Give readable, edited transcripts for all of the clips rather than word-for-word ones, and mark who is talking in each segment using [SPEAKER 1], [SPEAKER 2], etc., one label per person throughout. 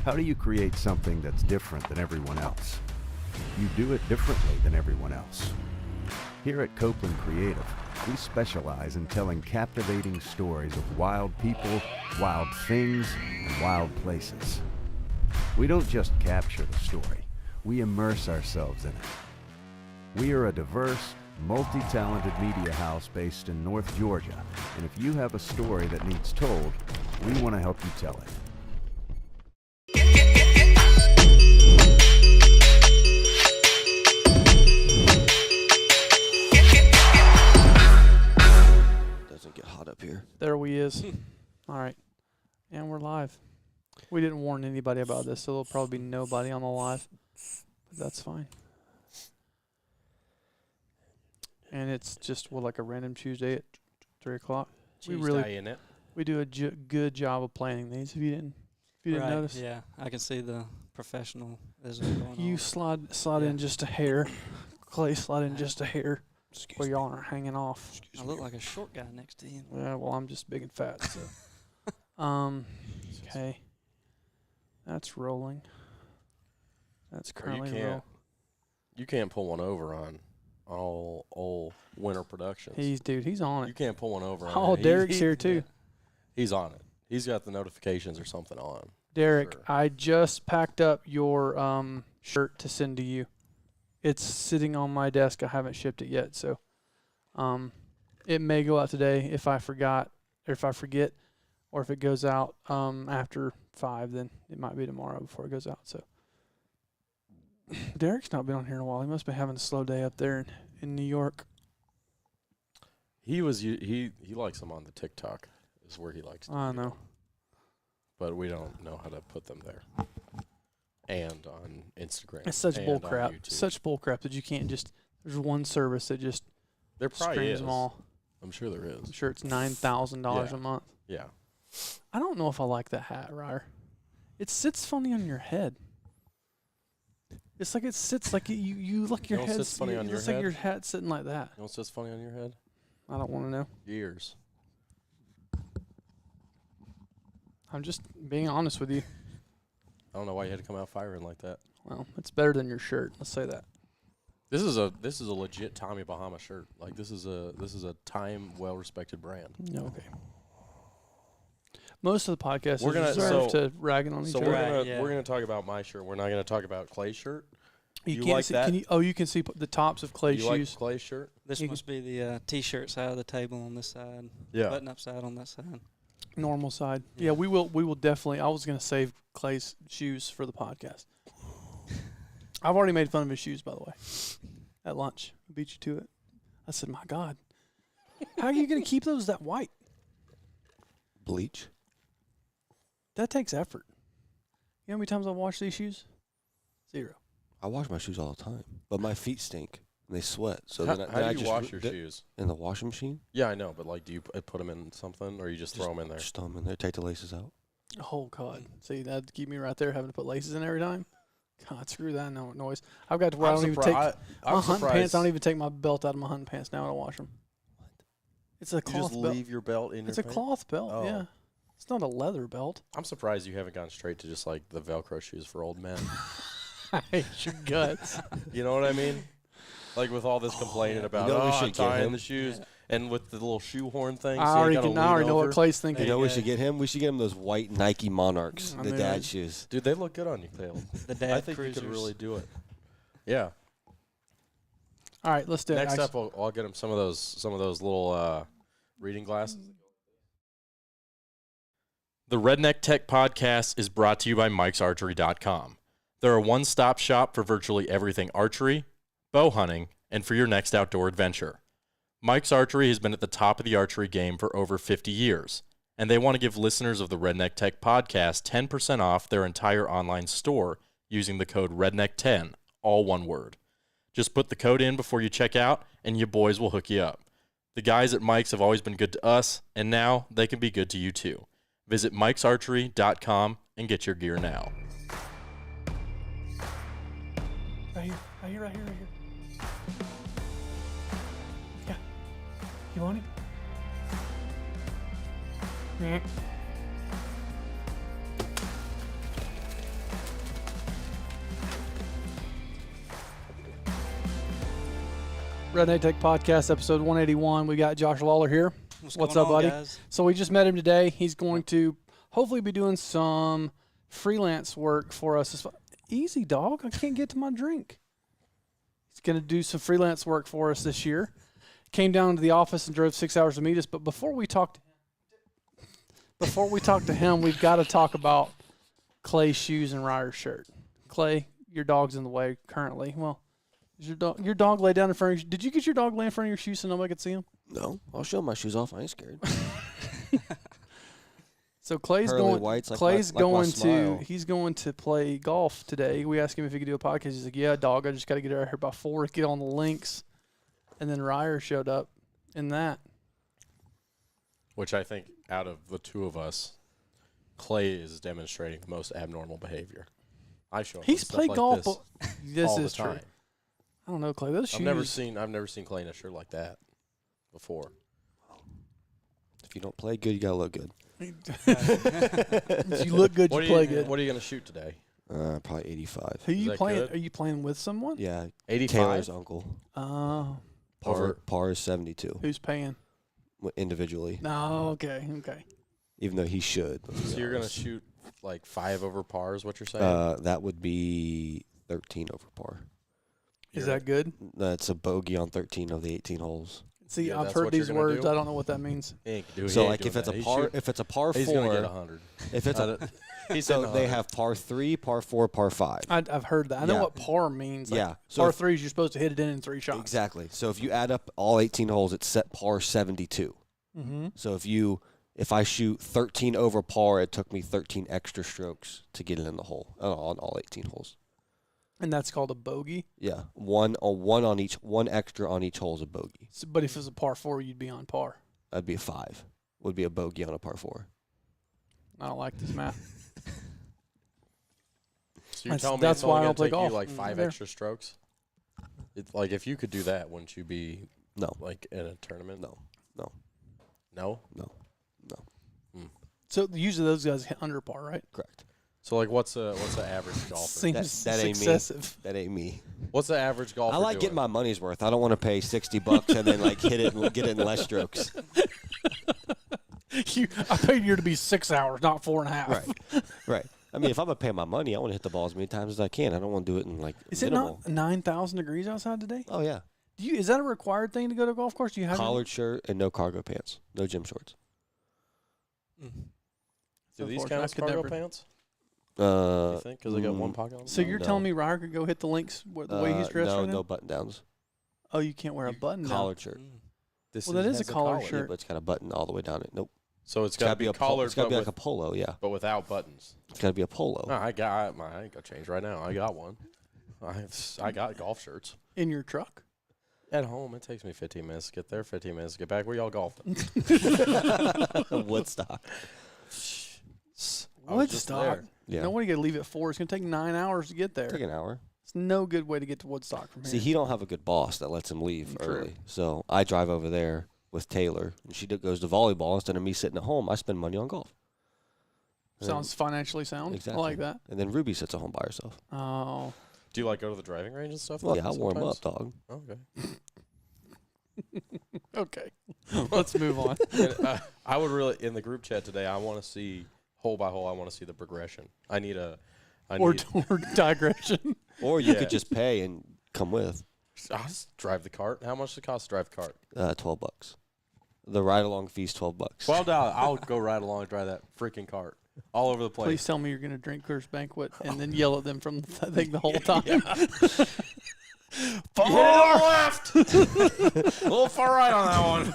[SPEAKER 1] How do you create something that's different than everyone else? You do it differently than everyone else. Here at Copeland Creative, we specialize in telling captivating stories of wild people, wild things, and wild places. We don't just capture the story, we immerse ourselves in it. We are a diverse, multi-talented media house based in North Georgia, and if you have a story that needs told, we want to help you tell it.
[SPEAKER 2] Doesn't get hot up here.
[SPEAKER 3] There we is. All right. And we're live. We didn't warn anybody about this, so there'll probably be nobody on the live. But that's fine. And it's just, like a random Tuesday at 3 o'clock. We do a good job of planning these. If you didn't notice.
[SPEAKER 4] Yeah, I can see the professionalism going on.
[SPEAKER 3] You slide in just a hair. Clay, slide in just a hair. Where y'all aren't hanging off.
[SPEAKER 4] I look like a short guy next to you.
[SPEAKER 3] Yeah, well, I'm just big and fat, so. Okay. That's rolling. That's currently rolling.
[SPEAKER 5] You can't pull one over on old Winter Productions.
[SPEAKER 3] He's on it.
[SPEAKER 5] You can't pull one over on
[SPEAKER 3] Oh, Derek's here too.
[SPEAKER 5] He's on it. He's got the notifications or something on.
[SPEAKER 3] Derek,
[SPEAKER 5] Sure.
[SPEAKER 3] I just packed up your shirt to send to you. It's sitting on my desk. I haven't shipped it yet, so it may go out today if I forget, or if it goes out after 5, then it might be tomorrow before it goes out. So Derek's not been on here in a while. He must be having a slow day up there in New York.
[SPEAKER 5] He likes them on the TikTok. Is where he likes to
[SPEAKER 3] I
[SPEAKER 5] do
[SPEAKER 3] know.
[SPEAKER 5] them. But we don't know how to put them there. And on Instagram.
[SPEAKER 3] It's such bull
[SPEAKER 5] and on
[SPEAKER 3] crap.
[SPEAKER 5] YouTube.
[SPEAKER 3] Such bull crap that you can't just. There's one service that just
[SPEAKER 5] There probably
[SPEAKER 3] streams
[SPEAKER 5] is.
[SPEAKER 3] them all.
[SPEAKER 5] I'm sure there is.
[SPEAKER 3] I'm sure it's $9,000
[SPEAKER 5] Yeah.
[SPEAKER 3] a month.
[SPEAKER 5] Yeah.
[SPEAKER 3] I don't know if I like that hat, Ryer. It sits funny on your head. It's like it sits like you like your
[SPEAKER 5] You know what
[SPEAKER 3] head.
[SPEAKER 5] sits funny on your
[SPEAKER 3] It's like
[SPEAKER 5] head?
[SPEAKER 3] your hat sitting like that.
[SPEAKER 5] You know what's just funny on your head?
[SPEAKER 3] I don't want to know.
[SPEAKER 5] Your ears.
[SPEAKER 3] I'm just being honest with you.
[SPEAKER 5] I don't know why you had to come out firing like that.
[SPEAKER 3] Well, it's better than your shirt. Let's say that.
[SPEAKER 5] This is a legit Tommy Bahama shirt. Like this is a time well respected brand.
[SPEAKER 3] Okay. Most of the podcasts
[SPEAKER 5] We're gonna-
[SPEAKER 3] reserved to ragging on each
[SPEAKER 5] So
[SPEAKER 3] other.
[SPEAKER 5] we're gonna talk about my shirt. We're not gonna talk about Clay's shirt.
[SPEAKER 3] You
[SPEAKER 5] you
[SPEAKER 3] can't
[SPEAKER 5] like
[SPEAKER 3] see.
[SPEAKER 5] that?
[SPEAKER 3] You can see the tops of Clay's
[SPEAKER 5] You like
[SPEAKER 3] shoes.
[SPEAKER 5] Clay's shirt?
[SPEAKER 4] This
[SPEAKER 3] You
[SPEAKER 4] must be the T-shirt side of the table on this side.
[SPEAKER 5] Yeah.
[SPEAKER 4] Button-up side on that side.
[SPEAKER 3] Normal side. Yeah,
[SPEAKER 4] Yeah.
[SPEAKER 3] we will definitely. I was gonna save Clay's shoes for the podcast. I've already made fun of his shoes, by the way. At lunch, I beat you to it. I said, "My God, how are you gonna keep those that white?
[SPEAKER 2] Bleach.
[SPEAKER 3] That takes effort. You know how many times I've washed these shoes? 0.
[SPEAKER 2] I wash my shoes all the time, but my feet stink and they sweat. So
[SPEAKER 5] How,
[SPEAKER 2] then
[SPEAKER 5] how
[SPEAKER 2] I
[SPEAKER 5] do you
[SPEAKER 2] just
[SPEAKER 5] wash your shoes?
[SPEAKER 2] in the washing machine.
[SPEAKER 5] Yeah, I know, but like, do you put them in something, or you just throw them in there?
[SPEAKER 2] Just throw them in there. Take the laces out.
[SPEAKER 3] Oh God, see that'd keep me right there having to put laces in every time. God, screw that noise. I've got to where I don't even take my hunting pants. I don't even take my belt out of my hunting pants now when I wash them. It's a
[SPEAKER 5] You
[SPEAKER 3] cloth
[SPEAKER 5] just
[SPEAKER 3] belt.
[SPEAKER 5] leave your belt in your
[SPEAKER 3] It's a
[SPEAKER 5] pants?
[SPEAKER 3] cloth belt.
[SPEAKER 5] Oh.
[SPEAKER 3] Yeah, it's not a leather belt.
[SPEAKER 5] I'm surprised you haven't gone straight to just like the Velcro shoes for old men.
[SPEAKER 3] I hate your guts.
[SPEAKER 5] You know what I mean? Like with all this complaining about
[SPEAKER 2] You know we should get
[SPEAKER 5] tying
[SPEAKER 2] him?
[SPEAKER 5] the shoes and with the little shoehorn thing.
[SPEAKER 3] I
[SPEAKER 5] so you
[SPEAKER 3] already
[SPEAKER 5] gotta
[SPEAKER 3] know
[SPEAKER 5] lean
[SPEAKER 3] what
[SPEAKER 5] over.
[SPEAKER 3] Clay's thinking.
[SPEAKER 2] You know we should get him? We should get him those white Nike Monarchs,
[SPEAKER 3] I
[SPEAKER 2] the
[SPEAKER 3] mean,
[SPEAKER 2] dad shoes.
[SPEAKER 5] Dude, they look good on you, Caleb.
[SPEAKER 4] The dad
[SPEAKER 5] I think
[SPEAKER 4] cruisers.
[SPEAKER 5] you could really do it. Yeah.
[SPEAKER 3] All right, let's do it.
[SPEAKER 5] Next up, I'll get him some of those little reading glasses. The Redneck Tech Podcast is brought to you by Mike'sArchery.com. They're a one-stop shop for virtually everything archery, bow hunting, and for your next outdoor adventure. Mike's Archery has been at the top of the archery game for over 50 years, and they want to give listeners of the Redneck Tech Podcast 10% off their entire online store using the code REDNECK10, all one word. Just put the code in before you check out, and your boys will hook you up. The guys at Mike's have always been good to us, and now they can be good to you too. Visit Mike'sArchery.com and get your gear now.
[SPEAKER 3] Right here. Yeah. You want him? Redneck Tech Podcast, episode 181. We got Josh Lawler here. What's
[SPEAKER 4] going
[SPEAKER 3] up,
[SPEAKER 4] on,
[SPEAKER 3] buddy?
[SPEAKER 4] Guys?
[SPEAKER 3] So we just met him today. He's going to hopefully be doing some freelance work for us. Easy, dog. I can't get to my drink. He's going to do some freelance work for us this year. Came down to the office and drove 6 hours to meet us. But before we talk to him, we've got to talk about Clay's shoes and Ryer's shirt. Clay, your dog's in the way currently. Well, is your dog lay down in front of you? Did you get your dog lay in front of your shoes so nobody could see him?
[SPEAKER 2] No, I'll show my shoes off. I ain't scared.
[SPEAKER 3] So Clay's
[SPEAKER 2] Pearly
[SPEAKER 3] going.
[SPEAKER 2] whites, like
[SPEAKER 3] Clay's
[SPEAKER 2] my
[SPEAKER 3] going
[SPEAKER 2] smile.
[SPEAKER 3] to. He's going to play golf today. We asked him if he could do a podcast. He's like, "Yeah, dog. I just got to get out here by 4 to get on the links." And then Ryer showed up in that.
[SPEAKER 5] Which I think out of the two of us, Clay is demonstrating the most abnormal behavior. I show up
[SPEAKER 3] He's
[SPEAKER 5] with stuff
[SPEAKER 3] played
[SPEAKER 5] like
[SPEAKER 3] golf.
[SPEAKER 5] this
[SPEAKER 3] This
[SPEAKER 5] all
[SPEAKER 3] is
[SPEAKER 5] the
[SPEAKER 3] true.
[SPEAKER 5] time.
[SPEAKER 3] I don't know, Clay. Those shoes.
[SPEAKER 5] I've never seen Clay in a shirt like that before.
[SPEAKER 2] If you don't play good, you gotta look good.
[SPEAKER 3] If you look good, you play good.
[SPEAKER 5] What are you gonna shoot today?
[SPEAKER 2] Probably 85.
[SPEAKER 3] Who
[SPEAKER 5] Is
[SPEAKER 3] you
[SPEAKER 5] that
[SPEAKER 3] playing?
[SPEAKER 5] good?
[SPEAKER 3] Are you playing with someone?
[SPEAKER 2] Yeah,
[SPEAKER 5] 85.
[SPEAKER 2] Taylor's uncle.
[SPEAKER 5] Over-
[SPEAKER 2] Par is 72
[SPEAKER 3] Who's paying?
[SPEAKER 2] individually,
[SPEAKER 3] No. Okay.
[SPEAKER 2] even though he should.
[SPEAKER 5] So you're gonna shoot like 5 over par is what you're saying?
[SPEAKER 2] That would be 13 over par.
[SPEAKER 3] Is that good?
[SPEAKER 2] That's a bogey on 13 of the 18 holes.
[SPEAKER 3] See,
[SPEAKER 5] Yeah,
[SPEAKER 3] I've
[SPEAKER 5] that's
[SPEAKER 3] heard
[SPEAKER 5] what you're
[SPEAKER 3] these
[SPEAKER 5] gonna
[SPEAKER 3] words.
[SPEAKER 5] do?
[SPEAKER 3] I don't know what that means.
[SPEAKER 5] He ain't do- he
[SPEAKER 2] So
[SPEAKER 5] ain't
[SPEAKER 2] like
[SPEAKER 5] doing
[SPEAKER 2] if it's
[SPEAKER 5] that.
[SPEAKER 2] a
[SPEAKER 5] He's
[SPEAKER 2] par,
[SPEAKER 5] shoot-
[SPEAKER 2] if it's a par
[SPEAKER 5] he's gonna get
[SPEAKER 2] 4,
[SPEAKER 5] 100.
[SPEAKER 2] if it's a
[SPEAKER 5] He's
[SPEAKER 2] so
[SPEAKER 5] hitting
[SPEAKER 2] they
[SPEAKER 5] 100.
[SPEAKER 2] have par 3, par 4, par 5.
[SPEAKER 3] I've heard that. I know
[SPEAKER 2] Yeah.
[SPEAKER 3] what par means. Like
[SPEAKER 2] Yeah. So
[SPEAKER 3] par
[SPEAKER 2] if-
[SPEAKER 3] threes, you're supposed to hit it in 3 shots.
[SPEAKER 2] Exactly. So if you add up all 18 holes, it's set par 72.
[SPEAKER 3] Mm-hmm.
[SPEAKER 2] So if I shoot 13 over par, it took me 13 extra strokes to get it in the hole on all 18 holes.
[SPEAKER 3] And that's called a bogey.
[SPEAKER 2] Yeah, one extra on each hole is a bogey.
[SPEAKER 3] So, but if it was a par 4, you'd be on par.
[SPEAKER 2] That'd be a 5. Would be a bogey on a par 4.
[SPEAKER 3] I don't like this math.
[SPEAKER 5] So you're
[SPEAKER 3] That's-
[SPEAKER 5] telling me
[SPEAKER 3] that's
[SPEAKER 5] it's
[SPEAKER 3] why I
[SPEAKER 5] only
[SPEAKER 3] don't play
[SPEAKER 5] gonna take you
[SPEAKER 3] golf.
[SPEAKER 5] like 5
[SPEAKER 3] There.
[SPEAKER 5] extra strokes? It's like if you could do that, wouldn't you be
[SPEAKER 2] No,
[SPEAKER 5] like in a tournament?
[SPEAKER 2] no,
[SPEAKER 5] No?
[SPEAKER 3] So usually those guys hit under par, right?
[SPEAKER 2] correct.
[SPEAKER 5] So like what's the average golfer?
[SPEAKER 3] Seems
[SPEAKER 2] that ain't me.
[SPEAKER 3] excessive.
[SPEAKER 2] That ain't me.
[SPEAKER 5] What's the average golfer
[SPEAKER 2] I like
[SPEAKER 5] doing?
[SPEAKER 2] getting my money's worth. I don't want to pay $60 and then like hit it and get it in less strokes.
[SPEAKER 3] I paid you to be 6 hours, not 4.5.
[SPEAKER 2] Right, right. I mean, if I'm gonna pay my money, I want to hit the ball as many times as I can. I don't want to do it in like
[SPEAKER 3] Is it
[SPEAKER 2] minimal.
[SPEAKER 3] not 9,000 degrees outside today?
[SPEAKER 2] Oh yeah.
[SPEAKER 3] Is that a required thing to go to a golf course? Do you have
[SPEAKER 2] Collared shirt and no cargo pants, no gym shorts.
[SPEAKER 5] Do these
[SPEAKER 3] Unfortunately,
[SPEAKER 5] count
[SPEAKER 3] I
[SPEAKER 5] as
[SPEAKER 3] could
[SPEAKER 5] cargo
[SPEAKER 3] never-
[SPEAKER 5] pants? You think? Because they got one
[SPEAKER 2] mm,
[SPEAKER 5] pocket on them?
[SPEAKER 3] So you're
[SPEAKER 2] No.
[SPEAKER 3] telling me Ryer could go hit the links the way he's dressed
[SPEAKER 2] no,
[SPEAKER 3] right now?
[SPEAKER 2] no button downs.
[SPEAKER 3] Oh, you can't wear a button now.
[SPEAKER 2] Collared shirt.
[SPEAKER 5] This
[SPEAKER 3] Well, that is
[SPEAKER 5] has
[SPEAKER 3] a collared
[SPEAKER 2] Yeah,
[SPEAKER 3] shirt.
[SPEAKER 2] but it's got a button all the way down it. Nope.
[SPEAKER 5] So it's got to be
[SPEAKER 2] a
[SPEAKER 5] collared,
[SPEAKER 2] It's got to
[SPEAKER 5] but,
[SPEAKER 2] be like
[SPEAKER 5] with,
[SPEAKER 2] a polo. Yeah.
[SPEAKER 5] but without buttons.
[SPEAKER 2] It's got to be a polo.
[SPEAKER 5] No, I ain't got change right now. I got one. I got golf shirts.
[SPEAKER 3] In your truck?
[SPEAKER 5] At home, it takes me 15 minutes to get there, 15 minutes to get back. Where y'all golfing?
[SPEAKER 2] Woodstock.
[SPEAKER 5] I was just
[SPEAKER 3] Woodstock.
[SPEAKER 5] there.
[SPEAKER 2] Yeah.
[SPEAKER 3] No one got to leave at 4. It's going to take 9 hours to get there.
[SPEAKER 2] Took an hour.
[SPEAKER 3] It's no good way to get to Woodstock from here.
[SPEAKER 2] See, he don't have a good boss that lets him leave
[SPEAKER 3] True.
[SPEAKER 2] early. So I drive over there with Taylor, and she goes to volleyball instead of me sitting at home. I spend money on golf. And
[SPEAKER 3] Sounds financially sound.
[SPEAKER 2] exactly.
[SPEAKER 3] I like that.
[SPEAKER 2] And then Ruby sits at home by herself.
[SPEAKER 3] Oh.
[SPEAKER 5] Do you like go to the driving range and stuff?
[SPEAKER 2] Well,
[SPEAKER 5] like
[SPEAKER 2] yeah, I'll
[SPEAKER 5] that
[SPEAKER 2] warm up,
[SPEAKER 5] sometimes?
[SPEAKER 2] dog.
[SPEAKER 3] Okay. Let's move on.
[SPEAKER 5] And, I would really, in the group chat today, I want to see, hole by hole, I want to see the progression. I need
[SPEAKER 3] Or digression.
[SPEAKER 2] Or you
[SPEAKER 5] Yeah.
[SPEAKER 2] could just pay and come with.
[SPEAKER 5] I'll just drive the cart. How much does it cost to drive the cart?
[SPEAKER 2] $12. The ride along fee's $12.
[SPEAKER 5] $12. I'll go right along and drive that freaking cart all over the place.
[SPEAKER 3] Please tell me you're going to drink Coors Banquet and then yell at them from the thing the whole time.
[SPEAKER 5] Far left. A little far right on that one.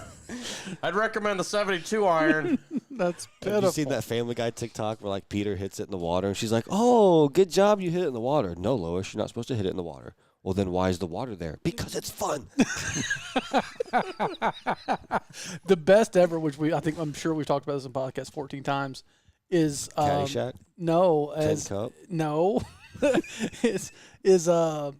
[SPEAKER 5] I'd recommend the 72 iron.
[SPEAKER 3] That's
[SPEAKER 2] Have
[SPEAKER 3] pitiful.
[SPEAKER 2] you seen that Family Guy TikTok where like Peter hits it in the water and she's like, "Oh, good job, you hit it in the water." No, Lois, you're not supposed to hit it in the water. Well, then why is the water there? Because it's fun.
[SPEAKER 3] The best ever, which I'm sure we've talked about this in podcast 14 times, is
[SPEAKER 2] Caddyshack,
[SPEAKER 3] no,
[SPEAKER 2] 10
[SPEAKER 3] as
[SPEAKER 2] cup.
[SPEAKER 3] no, is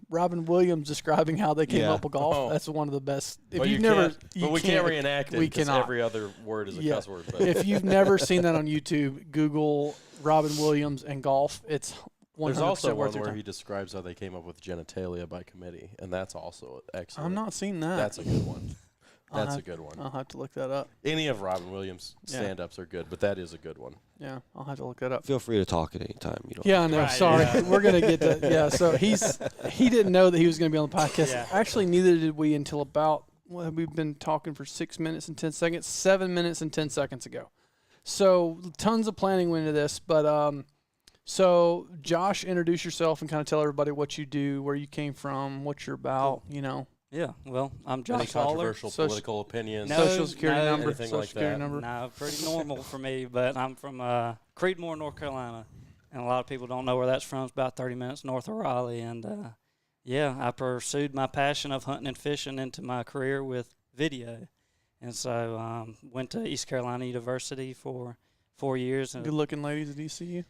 [SPEAKER 3] Robin Williams describing how they came
[SPEAKER 2] Yeah.
[SPEAKER 3] up with golf.
[SPEAKER 5] Oh.
[SPEAKER 3] That's one of the best. If
[SPEAKER 5] But
[SPEAKER 3] you've
[SPEAKER 5] you
[SPEAKER 3] never,
[SPEAKER 5] can't-
[SPEAKER 3] you
[SPEAKER 5] but we can't
[SPEAKER 3] can't
[SPEAKER 5] reenact it.
[SPEAKER 3] we
[SPEAKER 5] because
[SPEAKER 3] cannot.
[SPEAKER 5] Every other word is a
[SPEAKER 3] Yeah.
[SPEAKER 5] cuss word. But
[SPEAKER 3] If you've never seen that on YouTube, Google Robin Williams and golf. It's
[SPEAKER 5] There's
[SPEAKER 3] 100%
[SPEAKER 5] also
[SPEAKER 3] worth
[SPEAKER 5] one
[SPEAKER 3] your
[SPEAKER 5] where
[SPEAKER 3] time.
[SPEAKER 5] he describes how they came up with genitalia by committee, and that's also excellent.
[SPEAKER 3] I'm not seeing that.
[SPEAKER 5] That's a good one.
[SPEAKER 3] I'll
[SPEAKER 5] That's a
[SPEAKER 3] have-
[SPEAKER 5] good one.
[SPEAKER 3] I'll have to look that up.
[SPEAKER 5] Any of Robin Williams'
[SPEAKER 3] Yeah.
[SPEAKER 5] stand-ups are good, but that is a good one.
[SPEAKER 3] Yeah, I'll have to look that up.
[SPEAKER 2] Feel free to talk at any time. You know.
[SPEAKER 3] Yeah, I know.
[SPEAKER 4] Right,
[SPEAKER 3] Sorry,
[SPEAKER 4] yeah.
[SPEAKER 3] we're gonna get to. Yeah, so he didn't know that he was gonna be on the podcast.
[SPEAKER 4] Yeah.
[SPEAKER 3] Actually, neither did we until about we've been talking for 6 minutes and 10 seconds, 7 minutes and 10 seconds ago. So tons of planning went into this, but so Josh, introduce yourself and kind of tell everybody what you do, where you came from, what you're about. You know,
[SPEAKER 4] Yeah, well, I'm
[SPEAKER 5] Any
[SPEAKER 4] Josh Lawler.
[SPEAKER 5] controversial
[SPEAKER 3] Social-
[SPEAKER 5] political opinions?
[SPEAKER 4] No,
[SPEAKER 3] social security
[SPEAKER 4] no,
[SPEAKER 3] number,
[SPEAKER 5] anything
[SPEAKER 3] social
[SPEAKER 5] like
[SPEAKER 3] security
[SPEAKER 5] that.
[SPEAKER 3] number.
[SPEAKER 4] No, pretty normal for me, but I'm from Creedmoor, North Carolina, and a lot of people don't know where that's from. It's about 30 minutes north of Raleigh, and yeah, I pursued my passion of hunting and fishing into my career with video, and so went to East Carolina University for 4 years. And
[SPEAKER 3] Good looking ladies at ECU.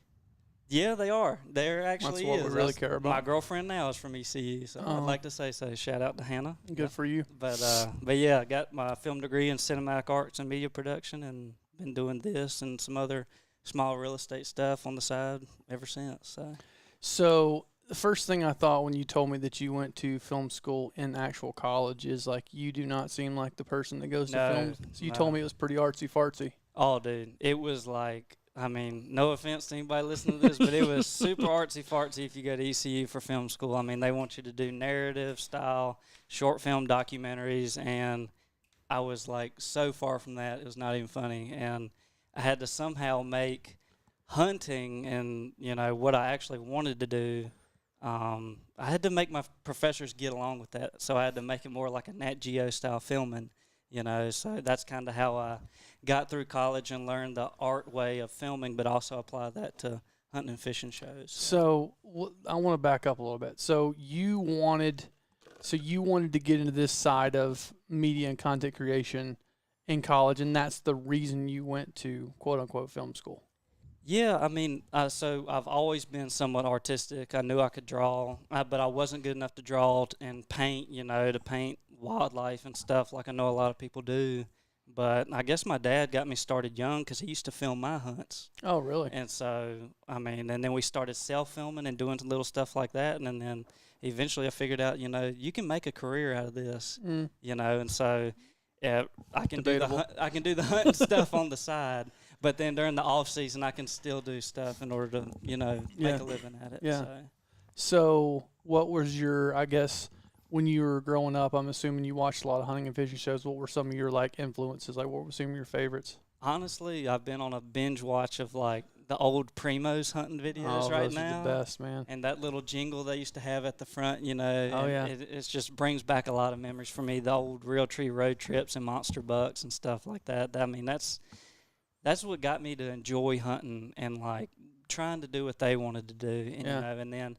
[SPEAKER 4] yeah, they are. They're actually
[SPEAKER 3] what we
[SPEAKER 4] is.
[SPEAKER 3] really
[SPEAKER 4] That's-
[SPEAKER 3] care about.
[SPEAKER 4] My girlfriend now is from ECU, so
[SPEAKER 3] Oh.
[SPEAKER 4] I'd like to say so. Shout out to Hannah.
[SPEAKER 3] Good for you.
[SPEAKER 4] But yeah, I got my film degree in cinematic arts and media production, and been doing this and some other small real estate stuff on the side ever since. So
[SPEAKER 3] So the first thing I thought when you told me that you went to film school in actual college is like you do not seem like the person that goes to
[SPEAKER 4] No,
[SPEAKER 3] film. So you
[SPEAKER 4] no.
[SPEAKER 3] told me it was pretty artsy fartsy.
[SPEAKER 4] oh, dude, it was like, I mean, no offense to anybody listening to this, but it was super artsy fartsy if you go to ECU for film school. I mean, they want you to do narrative style short film documentaries, and I was like so far from that, it was not even funny. And I had to somehow make hunting and, you know, what I actually wanted to do. I had to make my professors get along with that, so I had to make it more like a Nat Geo style filming, you know. So that's kind of how I got through college and learned the art way of filming, but also apply that to hunting and fishing shows.
[SPEAKER 3] So I want to back up a little bit. So you wanted to get into this side of media and content creation in college, and that's the reason you went to quote unquote film school.
[SPEAKER 4] Yeah, I mean, so I've always been somewhat artistic. I knew I could draw, but I wasn't good enough to draw and paint, you know, to paint wildlife and stuff like I know a lot of people do. But I guess my dad got me started young because he used to film my hunts.
[SPEAKER 3] Oh, really?
[SPEAKER 4] And so, I mean, and then we started self-filming and doing some little stuff like that. And then eventually I figured out, you know, you can make a career out of this, you know. And so I can
[SPEAKER 3] Debatable.
[SPEAKER 4] do the hunting stuff on the side. But then during the off season, I can still do stuff in order to, you know,
[SPEAKER 3] Yeah.
[SPEAKER 4] make a living at it.
[SPEAKER 3] Yeah.
[SPEAKER 4] So.
[SPEAKER 3] So what was your, I guess, when you were growing up, I'm assuming you watched a lot of hunting and fishing shows. What were some of your like influences? Like what were some of your favorites?
[SPEAKER 4] Honestly, I've been on a binge watch of like the old Primos hunting videos right
[SPEAKER 3] those
[SPEAKER 4] now.
[SPEAKER 3] are the best, man.
[SPEAKER 4] And that little jingle they used to have at the front, you know.
[SPEAKER 3] Oh,
[SPEAKER 4] and
[SPEAKER 3] yeah.
[SPEAKER 4] It just brings back a lot of memories for me. The old Realtree road trips and monster bucks and stuff like that. I mean, that's what got me to enjoy hunting and like trying to do what they wanted to do. And,
[SPEAKER 3] Yeah.
[SPEAKER 4] you know,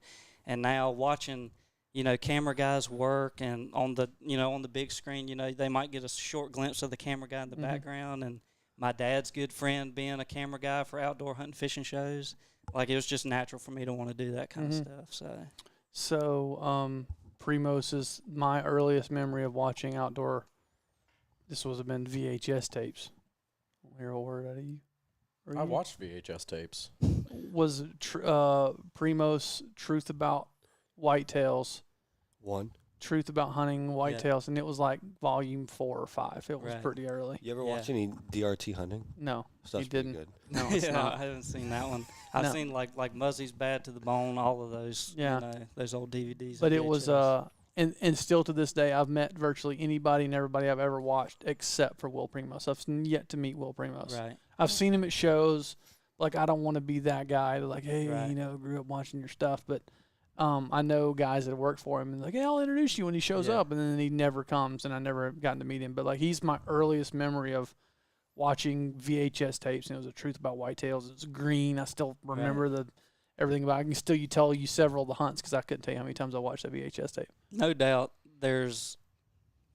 [SPEAKER 4] and now watching, you know, camera guys work and on the big screen, you know, they might get a short glimpse of the camera guy in the background. And my dad's good friend being a camera guy for outdoor hunting fishing shows. Like it was just natural for me to want to do that kind of stuff.
[SPEAKER 3] So Primos is my earliest memory of watching outdoor. This was have been VHS tapes. I'll hear a word out of you. Or
[SPEAKER 5] I
[SPEAKER 3] you?
[SPEAKER 5] watched VHS tapes.
[SPEAKER 3] Was Primos Truth About Whitetails,
[SPEAKER 2] One.
[SPEAKER 3] Truth About Hunting Whitetails, and it was like volume 4 or 5. It was
[SPEAKER 4] Right.
[SPEAKER 3] pretty early.
[SPEAKER 2] You ever
[SPEAKER 4] Yeah.
[SPEAKER 2] watch any DRT hunting?
[SPEAKER 3] No,
[SPEAKER 2] Stuff's
[SPEAKER 3] he
[SPEAKER 2] pretty
[SPEAKER 3] didn't.
[SPEAKER 2] good.
[SPEAKER 3] No, it's
[SPEAKER 4] yeah,
[SPEAKER 3] not.
[SPEAKER 4] I haven't seen that one. I've
[SPEAKER 3] No.
[SPEAKER 4] seen like Muzzy's Bad to the Bone, all of those.
[SPEAKER 3] Yeah.
[SPEAKER 4] You know, those old DVDs.
[SPEAKER 3] But
[SPEAKER 4] and
[SPEAKER 3] it was
[SPEAKER 4] VHS.
[SPEAKER 3] and still to this day, I've met virtually anybody and everybody I've ever watched except for Will Primos. I've yet to meet Will Primos.
[SPEAKER 4] right.
[SPEAKER 3] I've seen him at shows. Like I don't want to be that guy that like, hey,
[SPEAKER 4] Right.
[SPEAKER 3] you know, grew up watching your stuff, but I know guys that work for him and like, hey, I'll introduce you when he shows
[SPEAKER 4] Yeah.
[SPEAKER 3] up, and then he never comes, and I never gotten to meet him. But like, he's my earliest memory of watching VHS tapes, and it was a Truth About Whitetails. It was green. I still remember everything about it. I can still tell you several of the hunts because I couldn't tell you how many times I watched that VHS tape.
[SPEAKER 4] No doubt. There's,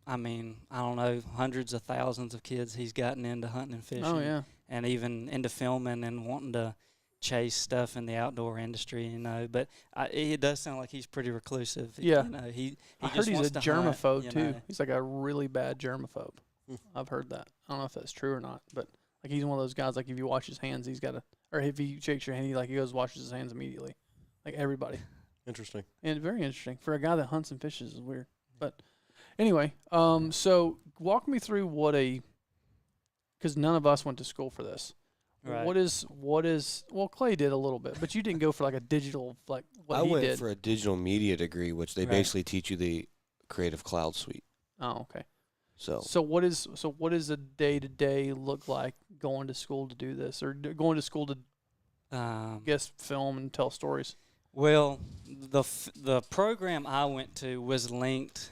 [SPEAKER 4] I mean, I don't know, hundreds of thousands of kids he's gotten into hunting and fishing.
[SPEAKER 3] Oh yeah.
[SPEAKER 4] And even into filming and wanting to chase stuff in the outdoor industry, you know. But it does sound like he's pretty reclusive.
[SPEAKER 3] Yeah.
[SPEAKER 4] You know, he
[SPEAKER 3] I heard
[SPEAKER 4] just
[SPEAKER 3] he's
[SPEAKER 4] wants
[SPEAKER 3] a
[SPEAKER 4] to
[SPEAKER 3] germaphobe
[SPEAKER 4] hunt, you
[SPEAKER 3] too.
[SPEAKER 4] know.
[SPEAKER 3] He's like a really bad germaphobe. I've heard that. I don't know if that's true or not, but like he's one of those guys. Like if you wash his hands, he's got to, or if he shakes your hand, he goes washes his hands immediately. like everybody.
[SPEAKER 5] Interesting.
[SPEAKER 3] And very interesting for a guy that hunts and fishes is weird. But anyway, so walk me through because none of us went to school for this.
[SPEAKER 4] Right.
[SPEAKER 3] What is well, Clay did a little bit, but you didn't go for like a digital what
[SPEAKER 2] I
[SPEAKER 3] he
[SPEAKER 2] went
[SPEAKER 3] did.
[SPEAKER 2] for a digital media degree, which they
[SPEAKER 4] Right.
[SPEAKER 2] basically teach you the Creative Cloud suite.
[SPEAKER 3] Oh, okay.
[SPEAKER 2] So
[SPEAKER 3] So what is a day to day look like going to school to do this, or going to school to guess film and tell stories?
[SPEAKER 4] Well, the program I went to was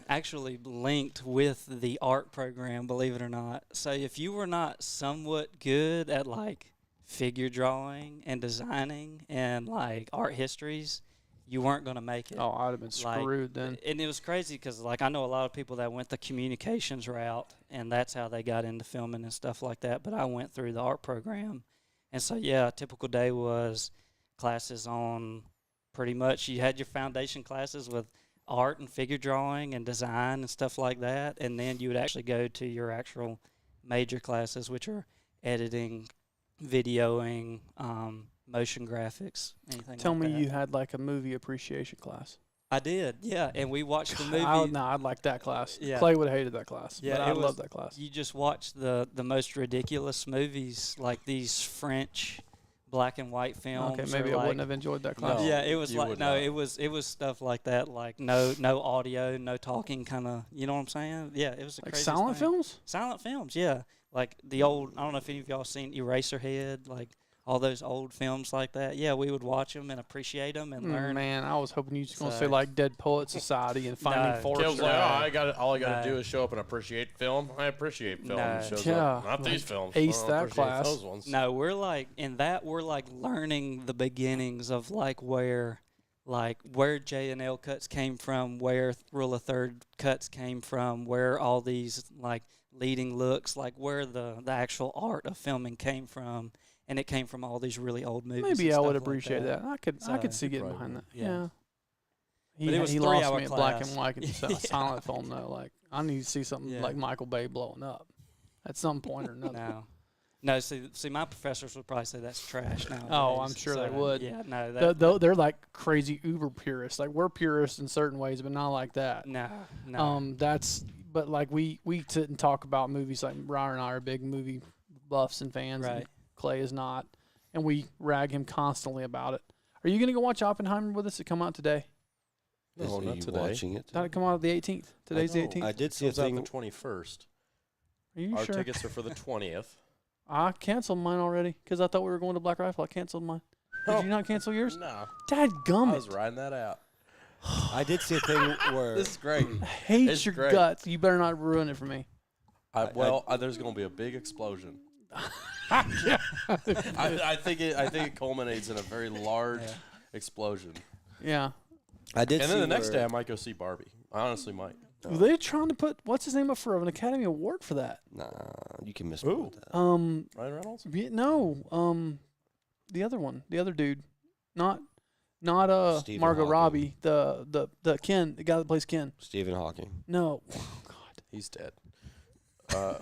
[SPEAKER 4] actually linked with the art program, believe it or not. So if you were not somewhat good at like figure drawing and designing and like art histories, you weren't going to make it.
[SPEAKER 3] Oh, I'd have been screwed then.
[SPEAKER 4] And it was crazy because like I know a lot of people that went the communications route, and that's how they got into filming and stuff like that. But I went through the art program, and so yeah, a typical day was classes on. Pretty much, you had your foundation classes with art and figure drawing and design and stuff like that, and then you would actually go to your actual major classes, which are editing, videoing, motion graphics, anything.
[SPEAKER 3] Tell
[SPEAKER 4] like
[SPEAKER 3] me
[SPEAKER 4] that.
[SPEAKER 3] you had like a movie appreciation class.
[SPEAKER 4] I did, yeah, and we watched the movie.
[SPEAKER 3] I'd like that class.
[SPEAKER 4] Yeah.
[SPEAKER 3] Clay would have hated that class.
[SPEAKER 4] Yeah,
[SPEAKER 3] but I
[SPEAKER 4] it was-
[SPEAKER 3] love that class.
[SPEAKER 4] You just watch the most ridiculous movies, like these French black and white films.
[SPEAKER 3] Okay, maybe
[SPEAKER 4] or
[SPEAKER 3] I
[SPEAKER 4] like,
[SPEAKER 3] wouldn't have enjoyed that class.
[SPEAKER 5] No.
[SPEAKER 4] Yeah, it was
[SPEAKER 5] you
[SPEAKER 4] like
[SPEAKER 5] would
[SPEAKER 4] no,
[SPEAKER 5] not.
[SPEAKER 4] it was stuff like that, like no audio, no talking, kind of. You know what I'm saying? Yeah, it was a
[SPEAKER 3] Like
[SPEAKER 4] craziest
[SPEAKER 3] silent
[SPEAKER 4] thing.
[SPEAKER 3] films?
[SPEAKER 4] Silent films, yeah, like the old. I don't know if any of y'all seen Eraserhead, like all those old films like that. Yeah, we would watch them and appreciate them and learn.
[SPEAKER 3] Man, I was hoping you was going to
[SPEAKER 4] So-
[SPEAKER 3] say like Dead Poet Society and Finding
[SPEAKER 4] No.
[SPEAKER 3] Forrester.
[SPEAKER 5] Caleb's like, all I got to
[SPEAKER 4] No.
[SPEAKER 5] do is show up and appreciate film. I appreciate film.
[SPEAKER 4] No.
[SPEAKER 5] And shows
[SPEAKER 3] Yeah,
[SPEAKER 5] up. Not these films.
[SPEAKER 3] ace
[SPEAKER 5] I don't
[SPEAKER 3] that
[SPEAKER 5] appreciate
[SPEAKER 3] class.
[SPEAKER 5] Those ones.
[SPEAKER 4] No, we're like learning the beginnings of like where J&L cuts came from, where rule of third cuts came from, where all these like leading looks, like where the actual art of filming came from, and it came from all these really old movies.
[SPEAKER 3] Maybe
[SPEAKER 4] and
[SPEAKER 3] I would
[SPEAKER 4] stuff like
[SPEAKER 3] appreciate that. I could
[SPEAKER 4] So-
[SPEAKER 3] see getting
[SPEAKER 5] Probably
[SPEAKER 3] behind that.
[SPEAKER 4] would,
[SPEAKER 3] Yeah.
[SPEAKER 4] yeah. But it was
[SPEAKER 3] he
[SPEAKER 4] 3
[SPEAKER 3] lost
[SPEAKER 4] hour
[SPEAKER 3] me at black
[SPEAKER 4] class.
[SPEAKER 3] and white and
[SPEAKER 4] Yeah.
[SPEAKER 3] silent film though. Like I need to see something
[SPEAKER 4] Yeah.
[SPEAKER 3] like Michael Bay blowing up at some point or another.
[SPEAKER 4] No. See, my professors would probably say that's trash now.
[SPEAKER 3] Oh, I'm sure they would.
[SPEAKER 4] Yeah, no,
[SPEAKER 3] Though they're like crazy uber purists. Like we're purists in certain ways, but not like that.
[SPEAKER 4] no.
[SPEAKER 3] But like we sit and talk about movies. Like Ryan and I are big movie buffs and fans. And
[SPEAKER 4] Right.
[SPEAKER 3] Clay is not, and we rag him constantly about it. Are you gonna go watch Oppenheimer with us? It come out today.
[SPEAKER 5] No,
[SPEAKER 2] Are
[SPEAKER 5] not
[SPEAKER 2] you
[SPEAKER 5] today.
[SPEAKER 2] watching it?
[SPEAKER 3] Thought it come out the 18th. Today's the
[SPEAKER 5] know.
[SPEAKER 3] 18th.
[SPEAKER 2] I did see a
[SPEAKER 5] Comes out
[SPEAKER 2] thing.
[SPEAKER 5] the 21st.
[SPEAKER 3] Are you
[SPEAKER 5] Our
[SPEAKER 3] sure?
[SPEAKER 5] tickets are for the 20th.
[SPEAKER 3] I canceled mine already because I thought we were going to Black Rifle. I canceled mine. Did you not cancel yours?
[SPEAKER 5] No.
[SPEAKER 3] Dad
[SPEAKER 5] I
[SPEAKER 3] gummit.
[SPEAKER 5] was riding that out.
[SPEAKER 2] I did see a thing where
[SPEAKER 5] This is great.
[SPEAKER 3] Hate
[SPEAKER 5] It's
[SPEAKER 3] your
[SPEAKER 5] great.
[SPEAKER 3] guts. You better not ruin it for me.
[SPEAKER 5] There's going to be a big explosion. I think it culminates in a very large explosion.
[SPEAKER 3] Yeah.
[SPEAKER 2] I did.
[SPEAKER 5] And
[SPEAKER 2] see
[SPEAKER 5] then the next
[SPEAKER 2] where-
[SPEAKER 5] day, I might go see Barbie. I honestly might.
[SPEAKER 3] Were they trying to put what's his name up for an Academy Award for that?
[SPEAKER 2] Nah, you can miss me
[SPEAKER 5] Ooh.
[SPEAKER 2] with that.
[SPEAKER 5] Ryan Reynolds?
[SPEAKER 3] No. The other one, the other dude, not
[SPEAKER 2] Stephen
[SPEAKER 3] Margot
[SPEAKER 2] Hawking.
[SPEAKER 3] Robbie, the Ken, the guy that plays Ken.
[SPEAKER 2] Stephen Hawking.
[SPEAKER 3] No. Oh God.
[SPEAKER 5] He's dead. I'm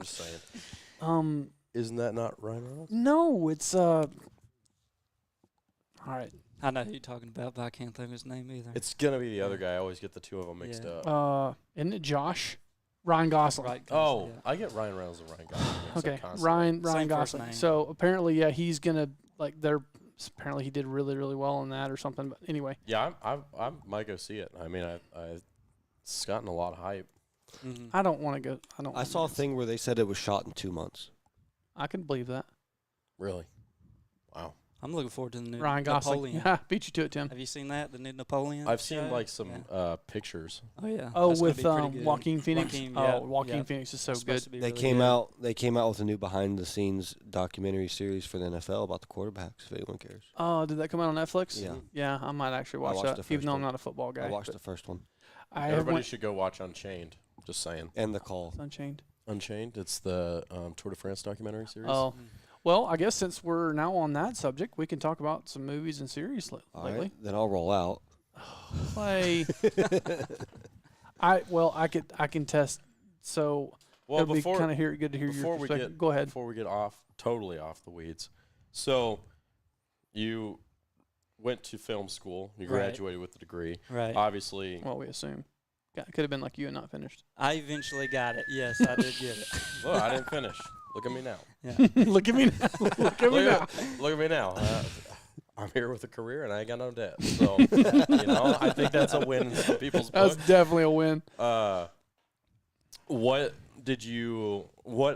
[SPEAKER 5] just saying.
[SPEAKER 3] Um.
[SPEAKER 5] Isn't that not Ryan Reynolds?
[SPEAKER 3] No, it's All right.
[SPEAKER 4] I know who you're talking about, but I can't think of his name either.
[SPEAKER 5] It's going to be the other guy. I always get the two of them mixed
[SPEAKER 4] Yeah.
[SPEAKER 5] up.
[SPEAKER 3] Isn't it Josh? Ryan Gosling.
[SPEAKER 4] Right.
[SPEAKER 5] Oh,
[SPEAKER 4] yeah.
[SPEAKER 5] I get Ryan Reynolds and Ryan Gosling mixed up
[SPEAKER 3] Okay,
[SPEAKER 5] constantly.
[SPEAKER 3] Ryan
[SPEAKER 4] Same first
[SPEAKER 3] Gosling.
[SPEAKER 4] name.
[SPEAKER 3] So apparently, yeah, he's gonna apparently he did really really well in that or something. But anyway,
[SPEAKER 5] Yeah, I might go see it. I mean, it's gotten a lot of hype.
[SPEAKER 4] Mhm.
[SPEAKER 3] I don't want to go.
[SPEAKER 2] I saw a thing where they said it was shot in 2 months.
[SPEAKER 3] I can believe that.
[SPEAKER 5] Really? Wow.
[SPEAKER 4] I'm looking forward to the new
[SPEAKER 3] Ryan Gosling.
[SPEAKER 4] Napoleon.
[SPEAKER 3] Yeah, beat you to it, Tim.
[SPEAKER 4] Have you seen that? The new Napoleon?
[SPEAKER 5] I've seen
[SPEAKER 4] show?
[SPEAKER 5] like some
[SPEAKER 4] Yeah.
[SPEAKER 5] pictures.
[SPEAKER 4] Oh yeah.
[SPEAKER 3] Oh,
[SPEAKER 4] That's gonna
[SPEAKER 3] with
[SPEAKER 4] be pretty good.
[SPEAKER 3] Joaquin Phoenix.
[SPEAKER 4] Joaquin,
[SPEAKER 3] Oh,
[SPEAKER 4] yeah,
[SPEAKER 3] Joaquin
[SPEAKER 4] yeah.
[SPEAKER 3] Phoenix is so
[SPEAKER 4] It's
[SPEAKER 3] good.
[SPEAKER 4] supposed to be
[SPEAKER 2] They
[SPEAKER 4] really
[SPEAKER 2] came
[SPEAKER 4] good.
[SPEAKER 2] out. They came out with a new behind-the-scenes documentary series for the NFL about the quarterbacks. If anyone cares,
[SPEAKER 3] Oh, did that come out on Netflix?
[SPEAKER 2] Yeah.
[SPEAKER 3] Yeah, I might actually watch
[SPEAKER 2] watched
[SPEAKER 3] that,
[SPEAKER 2] the
[SPEAKER 3] even
[SPEAKER 2] first
[SPEAKER 3] though I'm
[SPEAKER 2] one.
[SPEAKER 3] not a football guy.
[SPEAKER 2] I watched
[SPEAKER 3] but
[SPEAKER 2] the first one
[SPEAKER 3] I have
[SPEAKER 5] Everybody
[SPEAKER 3] went
[SPEAKER 5] should go watch Unchained. Just saying.
[SPEAKER 2] and the call.
[SPEAKER 3] Unchained.
[SPEAKER 5] Unchained. It's the Tour de France documentary series.
[SPEAKER 3] Oh, well, I guess since we're now on that subject, we can talk about some movies and series
[SPEAKER 2] All
[SPEAKER 3] lately.
[SPEAKER 2] right, then I'll roll out.
[SPEAKER 3] Play. I can test. So
[SPEAKER 5] well,
[SPEAKER 3] it'll be kind of good to hear your
[SPEAKER 5] before we
[SPEAKER 3] perspective.
[SPEAKER 5] get
[SPEAKER 3] Go ahead.
[SPEAKER 5] before we get totally off the weeds. So you went to film school. You
[SPEAKER 4] Right.
[SPEAKER 5] graduated with a degree.
[SPEAKER 4] Right.
[SPEAKER 5] Obviously.
[SPEAKER 3] Well, we assume. Could have been like you and not finished.
[SPEAKER 4] I eventually got it. Yes, I did get it.
[SPEAKER 5] Well, I didn't finish. Look at me now.
[SPEAKER 4] Yeah.
[SPEAKER 3] Look at me now. Look at me now.
[SPEAKER 5] Look at me now. I'm here with a career and I ain't got no debt. So, I think that's a win in some people's
[SPEAKER 3] That's
[SPEAKER 5] book.
[SPEAKER 3] definitely a win.
[SPEAKER 5] What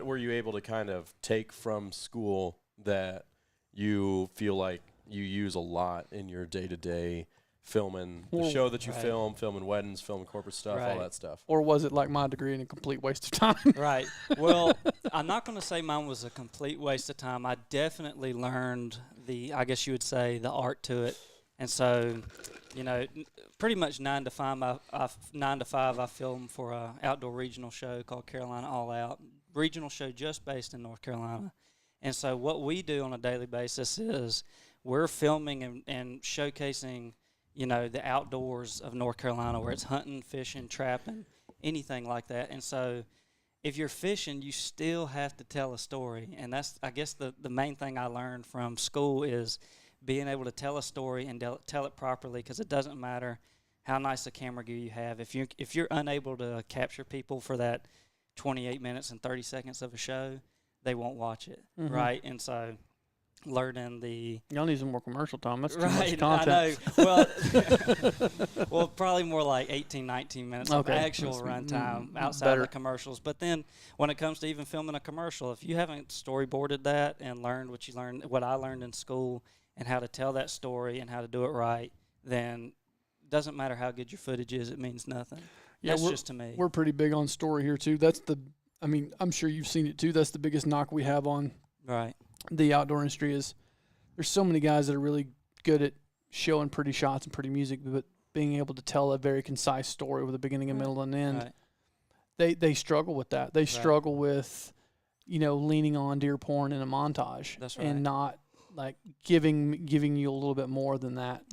[SPEAKER 5] were you able to kind of take from school that you feel like you use a lot in your day-to-day filming the show that you
[SPEAKER 4] Right.
[SPEAKER 5] filming weddings, filming corporate stuff, all
[SPEAKER 4] Right.
[SPEAKER 5] that stuff?
[SPEAKER 3] Or was it like my degree and a complete waste of time?
[SPEAKER 4] Right. Well, I'm not going to say mine was a complete waste of time. I definitely learned I guess you would say, the art to it. And so, pretty much 9 to 5, I filmed for a outdoor regional show called Carolina All Out. Regional show just based in North Carolina. And so what we do on a daily basis is we're filming and showcasing, the outdoors of North Carolina, where it's hunting, fishing, trapping, anything like that. And so if you're fishing, you still have to tell a story. And that's, I guess, the main thing I learned from school is being able to tell a story and tell it properly, because it doesn't matter how nice a camera gear you have. If you're unable to capture people for that 28 minutes and 30 seconds of a show, they won't watch it, right? And so learning
[SPEAKER 3] Y'all need some more commercial time. That's too
[SPEAKER 4] right,
[SPEAKER 3] much content.
[SPEAKER 4] I know. Well, probably more like 18, 19 minutes of
[SPEAKER 3] Okay.
[SPEAKER 4] actual
[SPEAKER 3] That's
[SPEAKER 4] runtime outside
[SPEAKER 3] better.
[SPEAKER 4] of the commercials. But then when it comes to even filming a commercial, if you haven't storyboarded that and learned what I learned in school and how to tell that story and how to do it right, then it doesn't matter how good your footage is, it means nothing.
[SPEAKER 3] Yeah,
[SPEAKER 4] That's just to me.
[SPEAKER 3] We're pretty big on story here, too. I'm sure you've seen it, too. That's the biggest knock we have on
[SPEAKER 4] Right.
[SPEAKER 3] the outdoor industry is there's so many guys that are really good at showing pretty shots and pretty music, but being able to tell a very concise story with a beginning, a middle, and an end, they struggle with that. They struggle with, leaning on deer porn in a montage.
[SPEAKER 4] That's right.
[SPEAKER 3] And not like giving you a little bit more than that,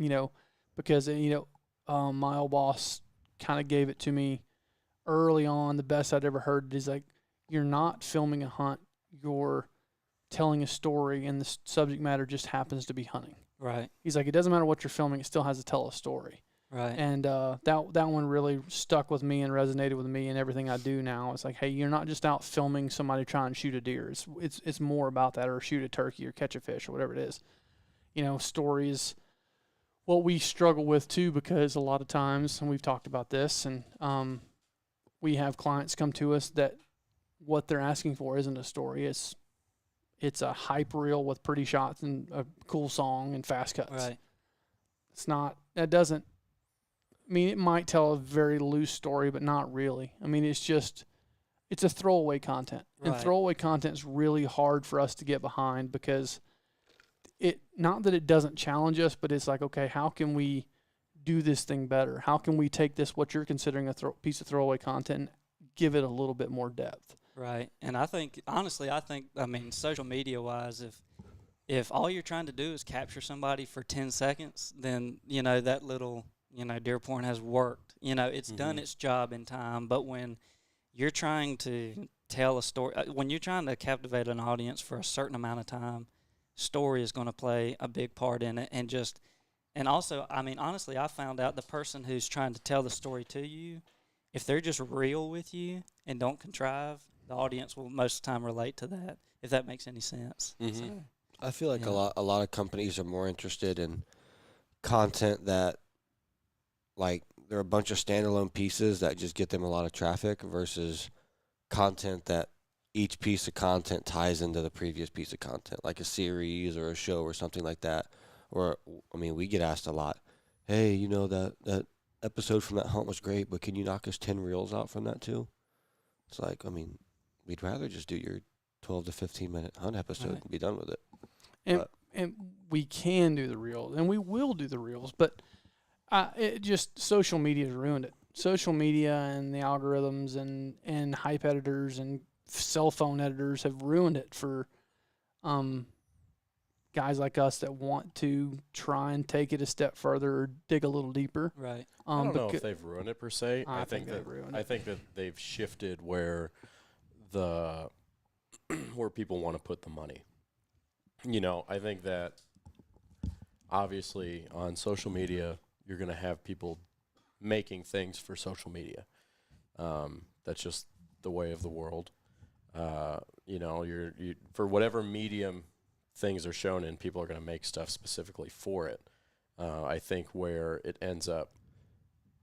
[SPEAKER 3] because my old boss kind of gave it to me early on. The best I'd ever heard is like, you're not filming a hunt, you're telling a story, and the subject matter just happens to be hunting.
[SPEAKER 4] Right.
[SPEAKER 3] He's like, it doesn't matter what you're filming, it still has to tell a story.
[SPEAKER 4] Right.
[SPEAKER 3] And that one really stuck with me and resonated with me in everything I do now. It's like, hey, you're not just out filming somebody trying to shoot a deer. It's more about that, or shoot a turkey, or catch a fish, or whatever it is. Stories. What we struggle with too, because a lot of times, and we've talked about this, and we have clients come to us that what they're asking for isn't a story. It's a hype reel with pretty shots and a cool song and fast cuts.
[SPEAKER 4] Right.
[SPEAKER 3] It's not. That doesn't. It might tell a very loose story, but not really. It's a throwaway content. And
[SPEAKER 4] Right.
[SPEAKER 3] throwaway content is really hard for us to get behind, because not that it doesn't challenge us, but it's like, okay, how can we do this thing better? How can we take what you're considering a piece of throwaway content and give it a little bit more depth?
[SPEAKER 4] Right. And I think, honestly, social media wise, if all you're trying to do is capture somebody for 10 seconds, then, that little, deer porn has worked. It's done its job in time. But when you're trying to tell a story, when you're trying to captivate an audience for a certain amount of time, story is going to play a big part in it. And also, honestly, I found out the person who's trying to tell the story to you, if they're just real with you and don't contrive, the audience will most of the time relate to that, if that makes any sense. So,
[SPEAKER 2] I feel like a lot of companies are more interested in content that, like, they're a bunch of standalone pieces that just get them a lot of traffic, versus content that each piece of content ties into the previous piece of content, like a series or a show or something like that. Or, we get asked a lot, hey, that episode from that hunt was great, but can you knock us 10 reels out from that too? It's like, we'd rather just do your 12 to 15 minute hunt episode and be done with it.
[SPEAKER 3] And we can do the reels, and we will do the reels, but social media has ruined it. Social media and the algorithms and hype editors and cell phone editors have ruined it for guys like us that want to try and take it a step further or dig a little deeper.
[SPEAKER 4] right.
[SPEAKER 5] I don't know if they've ruined it per se.
[SPEAKER 3] I think they've ruined it.
[SPEAKER 5] I think that they've shifted where where people want to put the money. I think that obviously on social media, you're going to have people making things for social media. That's just the way of the world. You know, you for whatever medium things are shown in, people are going to make stuff specifically for it. I think where it ends up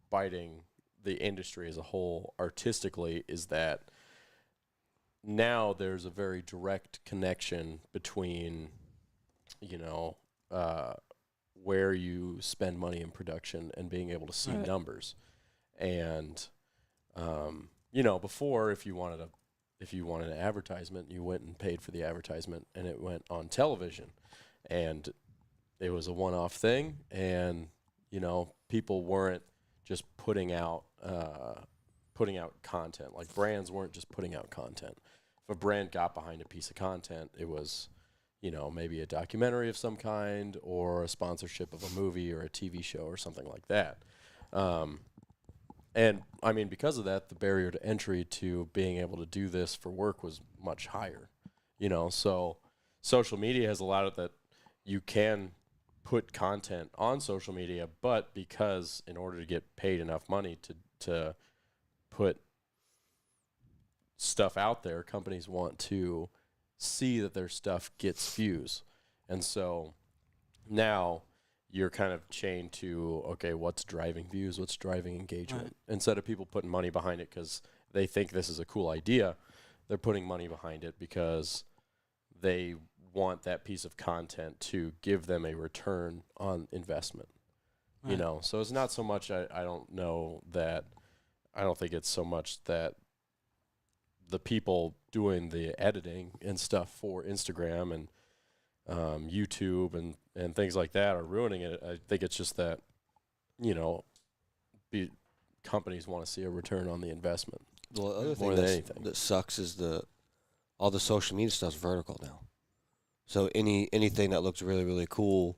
[SPEAKER 5] biting the industry as a whole artistically is that now there's a very direct connection between, you know, where you spend money in production and being able to see numbers. And, you know, before, if you wanted an advertisement, you went and paid for the advertisement, and it went on television, and it was a one-off thing, and, you know, people weren't just putting out content. Like, brands weren't just putting out content. If a brand got behind a piece of content, it was, you know, maybe a documentary of some kind or a sponsorship of a movie or a TV show or something like that. And, I mean, because of that, the barrier to entry to being able to do this for work was much higher, you know. So social media has allowed it that you can put content on social media, but because in order to get paid enough money to put stuff out there, companies want to see that their stuff gets views. And so now you're kind of chained to, okay, what's driving views, what's driving engagement. Right. Instead of people putting money behind it because they think this is a cool idea, they're putting money behind it because they want that piece of content to give them a return on investment. Right. You know, so it's not so much, I don't think it's so much that the people doing the editing and stuff for Instagram and YouTube and things like that are ruining it. I think it's just that, you know, companies want to see a return on the investment.
[SPEAKER 2] Well, the other thing that sucks is all the social media stuff's vertical now. So anything that looks really, really cool,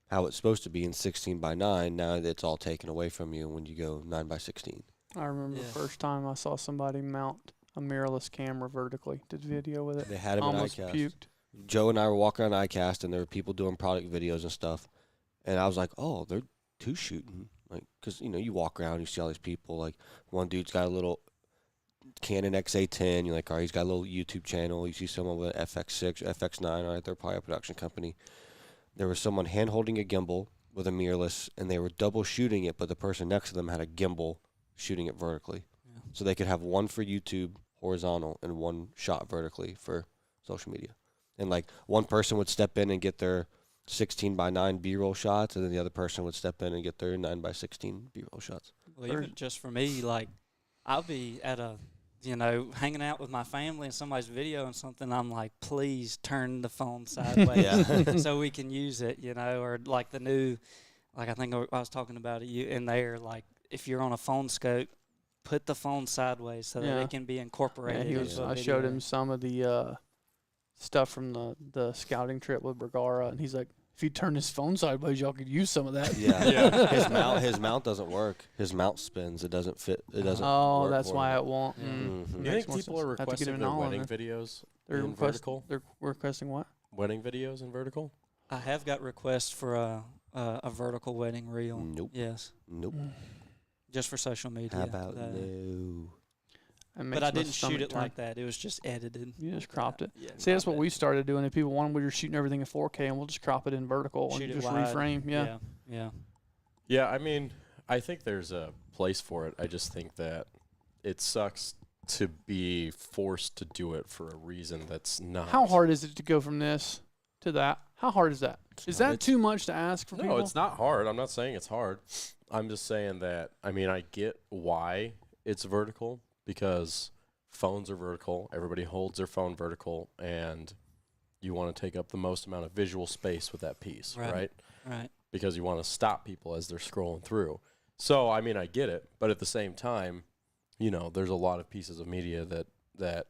[SPEAKER 2] how it's supposed to be in 16:9, now it's all taken away from you when you go 9:16.
[SPEAKER 3] I remember the first time I saw somebody mount a mirrorless camera vertically, did video with it.
[SPEAKER 2] They had him
[SPEAKER 3] almost
[SPEAKER 2] in ICAST.
[SPEAKER 3] Puked.
[SPEAKER 2] Joe and I were walking on ICAST, and there were people doing product videos and stuff. And I was like, oh, they're two shooting. Like, because, you know, you walk around, you see all these people. Like, one dude's got a little Canon XA10. You're like, all right, he's got a little YouTube channel. You see someone with an FX6 or FX9. All right, they're probably a production company. There was someone hand-holding a gimbal with a mirrorless, and they were double shooting it, but the person next to them had a gimbal shooting it vertically. Yeah. So they could have one for YouTube horizontal and one shot vertically for social media. And, like, one person would step in and get their 16:9 B-roll shots, and then the other person would step in and get their 9:16 B-roll shots.
[SPEAKER 4] Well, even just for me, like, I'll be at hanging out with my family and somebody's videoing something. I'm like, please turn the phone sideways so we can use it, you know, or like the new, like I think I was talking about it in there, like if you're on a phone scope, put the phone sideways so that it can be incorporated.
[SPEAKER 3] Yeah, I showed him some of the stuff from the scouting trip with Bergara, and he's like, if you turn his phone sideways, y'all could use some of that.
[SPEAKER 2] Yeah. His mount doesn't work. His mount spins. It doesn't fit. It doesn't.
[SPEAKER 3] Oh, that's why it won't.
[SPEAKER 5] Yeah. Mm-hmm. You think people are requesting their wedding videos in vertical?
[SPEAKER 3] They're requesting what?
[SPEAKER 5] Wedding videos in vertical?
[SPEAKER 4] I have got requests for a vertical wedding reel.
[SPEAKER 2] Nope.
[SPEAKER 4] Yes.
[SPEAKER 2] Nope.
[SPEAKER 4] Just for social media.
[SPEAKER 2] How about no?
[SPEAKER 4] But I didn't shoot it like that. It was just edited.
[SPEAKER 3] You just cropped it. Yeah, see, that's what we started doing. If people wanted, we were shooting everything in 4K, and we'll just crop it in vertical and just reframe.
[SPEAKER 4] Yeah.
[SPEAKER 5] I mean, I think there's a place for it. I just think that it sucks to be forced to do it for a reason that's not.
[SPEAKER 3] How hard is it to go from this to that? How hard is that? Is that too much to ask for people?
[SPEAKER 5] No, it's not hard. I'm not saying it's hard. I'm just saying that, I mean, I get why it's vertical. Because phones are vertical, everybody holds their phone vertical, and you want to take up the most amount of visual space with that piece, right?
[SPEAKER 4] Right.
[SPEAKER 5] Because you want to stop people as they're scrolling through. So, I mean, I get it, but at the same time, you know, there's a lot of pieces of media that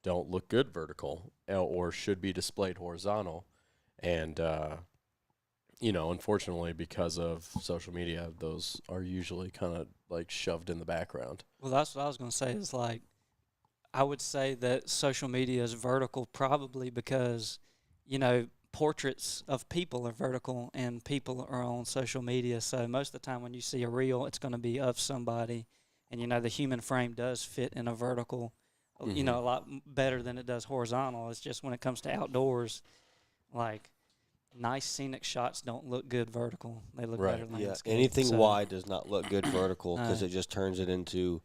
[SPEAKER 5] don't look good vertical or should be displayed horizontal. And, you know, unfortunately, because of social media, those are usually kind of like shoved in the background.
[SPEAKER 4] Well, that's what I was going to say is like, I would say that social media is vertical probably because, you know, portraits of people are vertical and people are on social media. So most of the time when you see a reel, it's going to be of somebody. And, the human frame does fit in a vertical, a lot better than it does horizontal. It's just when it comes to outdoors, like nice scenic shots don't look good vertical. They look better landscape.
[SPEAKER 2] Anything wide does not look good vertical because it just turns it into,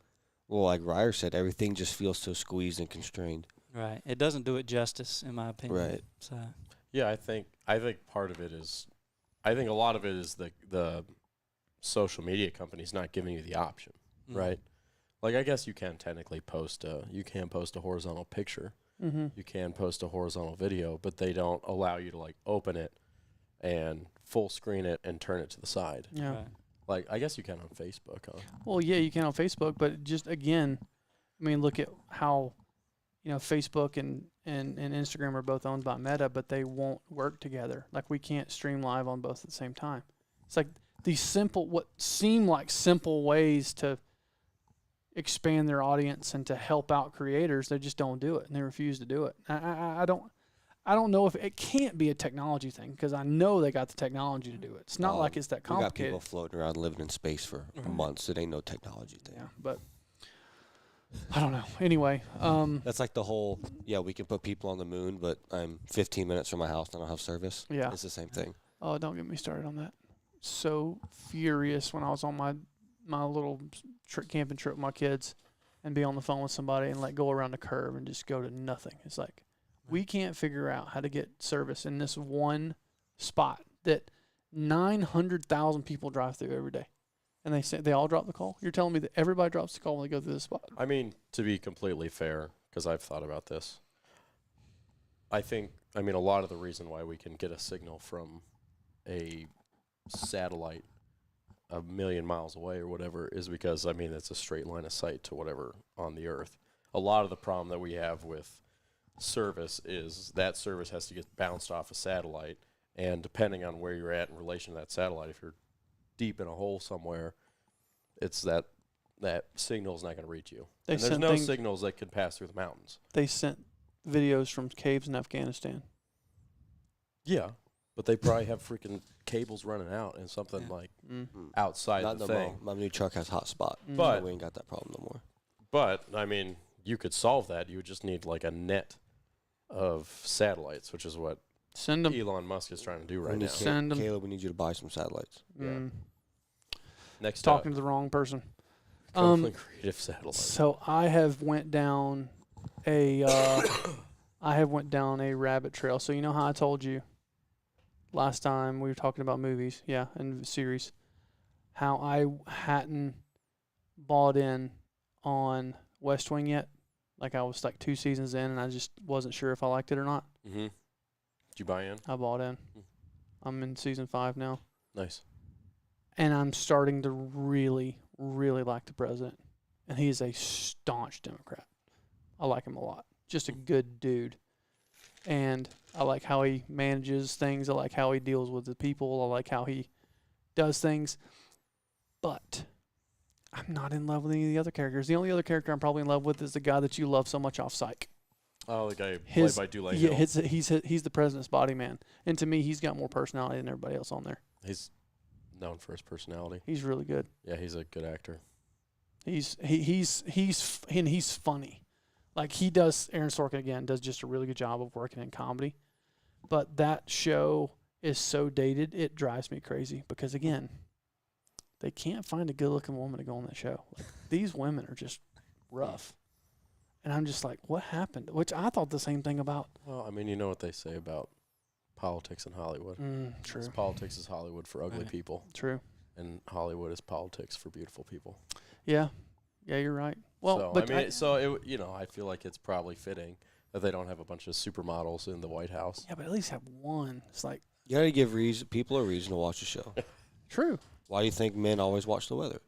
[SPEAKER 2] well, like Ryer said, everything just feels so squeezed and constrained.
[SPEAKER 4] Right. It doesn't do it justice, in my opinion.
[SPEAKER 2] Right.
[SPEAKER 4] So.
[SPEAKER 5] Yeah, I think part of it is, I think a lot of it is the social media companies not giving you the option, right? Like, I guess you can technically post a horizontal picture, you can post a horizontal video, but they don't allow you to like open it and full screen it and turn it to the side.
[SPEAKER 3] Yeah.
[SPEAKER 4] Right.
[SPEAKER 5] Like, I guess you can on Facebook, huh?
[SPEAKER 3] Well, yeah, you can on Facebook, but just again, I mean, look at how, Facebook and Instagram are both owned by Meta, but they won't work together. Like, we can't stream live on both at the same time. It's like these what seem like simple ways to expand their audience and to help out creators, they just don't do it, and they refuse to do it. I don't know if it can't be a technology thing, because I know they got the technology to do it. It's not like it's that complicated.
[SPEAKER 2] We got people floating around living in space for months. It ain't no technology thing.
[SPEAKER 3] Yeah, but I don't know. Anyway,
[SPEAKER 2] that's like the whole, we can put people on the moon, but I'm 15 minutes from my house and I don't have service.
[SPEAKER 3] Yeah.
[SPEAKER 2] It's the same thing.
[SPEAKER 3] Oh, don't get me started on that. So furious when I was on my little camping trip with my kids and be on the phone with somebody and go around the curve and just go to nothing. It's like, we can't figure out how to get service in this one spot that 900,000 people drive through every day. And they all drop the call? You're telling me that everybody drops the call when they go through this spot?
[SPEAKER 5] I mean, to be completely fair, because I've thought about this, I mean, a lot of the reason why we can get a signal from a satellite a million miles away or whatever is because, I mean, it's a straight line of sight to whatever on the earth. A lot of the problem that we have with service is that service has to get bounced off a satellite, and depending on where you're at in relation to that satellite, if you're deep in a hole somewhere, it's that signal's not going to reach you. And there's no signals that could pass through the mountains.
[SPEAKER 3] They sent videos from caves in Afghanistan.
[SPEAKER 5] Yeah, but they probably have freaking cables running out and something outside
[SPEAKER 2] Not
[SPEAKER 5] the
[SPEAKER 2] no
[SPEAKER 5] thing.
[SPEAKER 2] more. My new truck has hotspot,
[SPEAKER 5] But
[SPEAKER 2] so we ain't got that problem no more.
[SPEAKER 5] But I mean, you could solve that. You would just need like a net of satellites, which is what
[SPEAKER 3] Send them.
[SPEAKER 5] Elon Musk is trying to do right now.
[SPEAKER 3] Send them.
[SPEAKER 2] Caleb, we need you to buy some satellites.
[SPEAKER 5] Next
[SPEAKER 3] Talking to the wrong person.
[SPEAKER 5] Copeland Creative Satellites.
[SPEAKER 3] So I have went down a rabbit trail. So you know how I told you last time we were talking about movies, and series, how I hadn't bought in on West Wing yet. Like, I was like 2 seasons in, and I just wasn't sure if I liked it or not.
[SPEAKER 5] Mm-hmm. Did you buy in?
[SPEAKER 3] I bought in. I'm in season 5 now.
[SPEAKER 5] Nice.
[SPEAKER 3] And I'm starting to really, really like the president. And he is a staunch Democrat. I like him a lot. Just a good dude. And I like how he manages things. I like how he deals with the people. I like how he does things. But I'm not in love with any of the other characters. The only other character I'm probably in love with is the guy that you love so much off Psych.
[SPEAKER 5] Oh, the guy played by Dulé Hill.
[SPEAKER 3] Yeah, he's the president's body man. And to me, he's got more personality than everybody else on there.
[SPEAKER 5] He's known for his personality.
[SPEAKER 3] He's really good.
[SPEAKER 5] Yeah, he's a good actor.
[SPEAKER 3] He's funny. Like, he does, Aaron Sorkin again does just a really good job of working in comedy. But that show is so dated, it drives me crazy because, again, they can't find a good-looking woman to go on that show. Like, these women are just rough. And I'm just like, what happened? Which I thought the same thing about.
[SPEAKER 5] Well, I mean, you know what they say about politics in Hollywood.
[SPEAKER 3] True.
[SPEAKER 5] Politics is Hollywood for ugly people.
[SPEAKER 3] True.
[SPEAKER 5] And Hollywood is politics for beautiful people.
[SPEAKER 3] Yeah. Yeah, you're right. Well,
[SPEAKER 5] so,
[SPEAKER 3] but
[SPEAKER 5] I feel like it's probably fitting that they don't have a bunch of supermodels in the White House.
[SPEAKER 3] Yeah, but at least have one. It's like,
[SPEAKER 2] You got to give people a reason to watch the show.
[SPEAKER 3] true.
[SPEAKER 2] Why do you think men always watch the weather?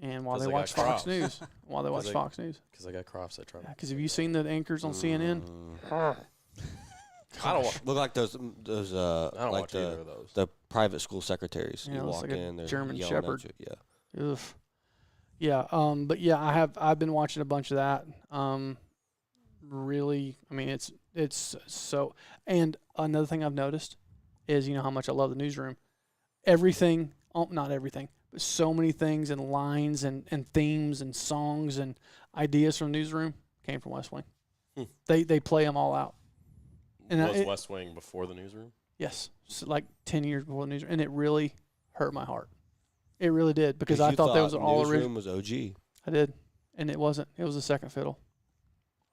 [SPEAKER 3] And while
[SPEAKER 5] 'Cause
[SPEAKER 3] they
[SPEAKER 5] they
[SPEAKER 3] watch
[SPEAKER 5] got
[SPEAKER 3] Fox
[SPEAKER 5] crops.
[SPEAKER 3] News. While they watch Fox News.
[SPEAKER 5] Because I got crops that try.
[SPEAKER 3] Because have you seen the anchors on CNN?
[SPEAKER 5] I don't.
[SPEAKER 2] Look like those
[SPEAKER 5] I don't
[SPEAKER 2] like
[SPEAKER 5] watch either of those.
[SPEAKER 2] the private school secretaries.
[SPEAKER 3] Yeah,
[SPEAKER 2] you
[SPEAKER 3] looks
[SPEAKER 2] walk
[SPEAKER 3] like a
[SPEAKER 2] in, they're
[SPEAKER 3] German
[SPEAKER 2] yelling at
[SPEAKER 3] Shepherd.
[SPEAKER 2] you. Yeah.
[SPEAKER 3] Ugh. Yeah, but yeah, I've been watching a bunch of that. really, I mean, it's so. And another thing I've noticed is, you know, how much I love the newsroom. Everything, not everything, but so many things and lines and themes and songs and ideas from the newsroom came from West Wing. They play them all out. And
[SPEAKER 6] was West Wing before the newsroom?
[SPEAKER 3] Yes, so like 10 years before the newsroom, and it really hurt my heart. It really did, because I thought that was all original.
[SPEAKER 2] Newsroom was OG.
[SPEAKER 3] I did, and it wasn't. It was a second fiddle.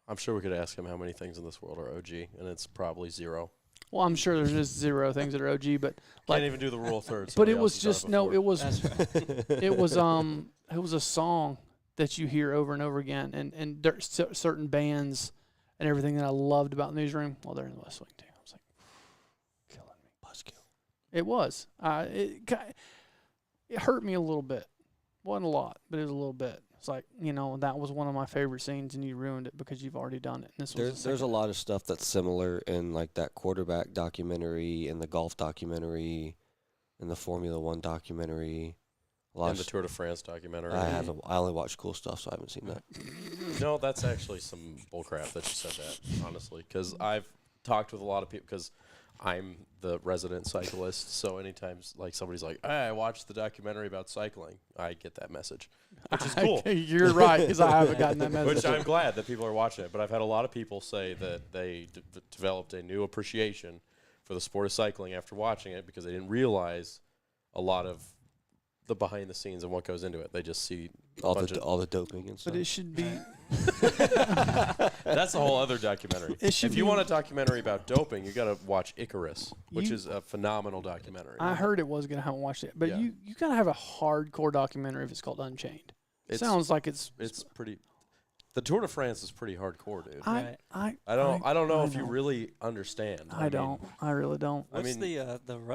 [SPEAKER 6] I'm sure we could ask him how many things in this world are OG, and it's probably 0.
[SPEAKER 3] Well, I'm sure there's just 0 things that are OG, but like,
[SPEAKER 6] Can't even do the rule of thirds.
[SPEAKER 3] but it was just no. It was
[SPEAKER 4] That's right.
[SPEAKER 3] it was a song that you hear over and over again, and there's certain bands and everything that I loved about newsroom. Well, they're in the West Wing too. I was like, killing me. Buzzkill. It was. It hurt me a little bit. Wasn't a lot, but it was a little bit. It's like, you know, that was one of my favorite scenes, and you ruined it because you've already done it. And this was
[SPEAKER 2] There's a lot of stuff that's similar in like that quarterback documentary and the golf documentary and the Formula One documentary. A lot
[SPEAKER 6] And
[SPEAKER 2] of
[SPEAKER 6] the Tour de France documentary.
[SPEAKER 2] I only watch cool stuff, so I haven't seen that.
[SPEAKER 6] No, that's actually some bullcrap that you said that, honestly, because I've talked with a lot of people, because I'm the resident cyclist, so anytime like somebody's like, hey, I watched the documentary about cycling, I get that message, which is cool.
[SPEAKER 3] You're right, because I haven't gotten that message.
[SPEAKER 6] Which I'm glad that people are watching it, but I've had a lot of people say that they developed a new appreciation for the sport of cycling after watching it, because they didn't realize a lot of the behind the scenes and what goes into it. They just see
[SPEAKER 2] All the doping and stuff.
[SPEAKER 3] But it should be.
[SPEAKER 6] That's a whole other documentary.
[SPEAKER 3] It should
[SPEAKER 6] If you
[SPEAKER 3] be-
[SPEAKER 6] want a documentary about doping, you got to watch Icarus, which
[SPEAKER 3] You-
[SPEAKER 6] is a phenomenal documentary.
[SPEAKER 3] I heard it was going to haven't watched it, but
[SPEAKER 6] Yeah.
[SPEAKER 3] you got to have a hardcore documentary if it's called Unchained. It sounds like it's
[SPEAKER 6] pretty. The Tour de France is pretty hardcore, dude.
[SPEAKER 3] I
[SPEAKER 6] don't know if you
[SPEAKER 3] know.
[SPEAKER 6] really understand.
[SPEAKER 3] I don't. I really don't.
[SPEAKER 4] What's
[SPEAKER 6] mean-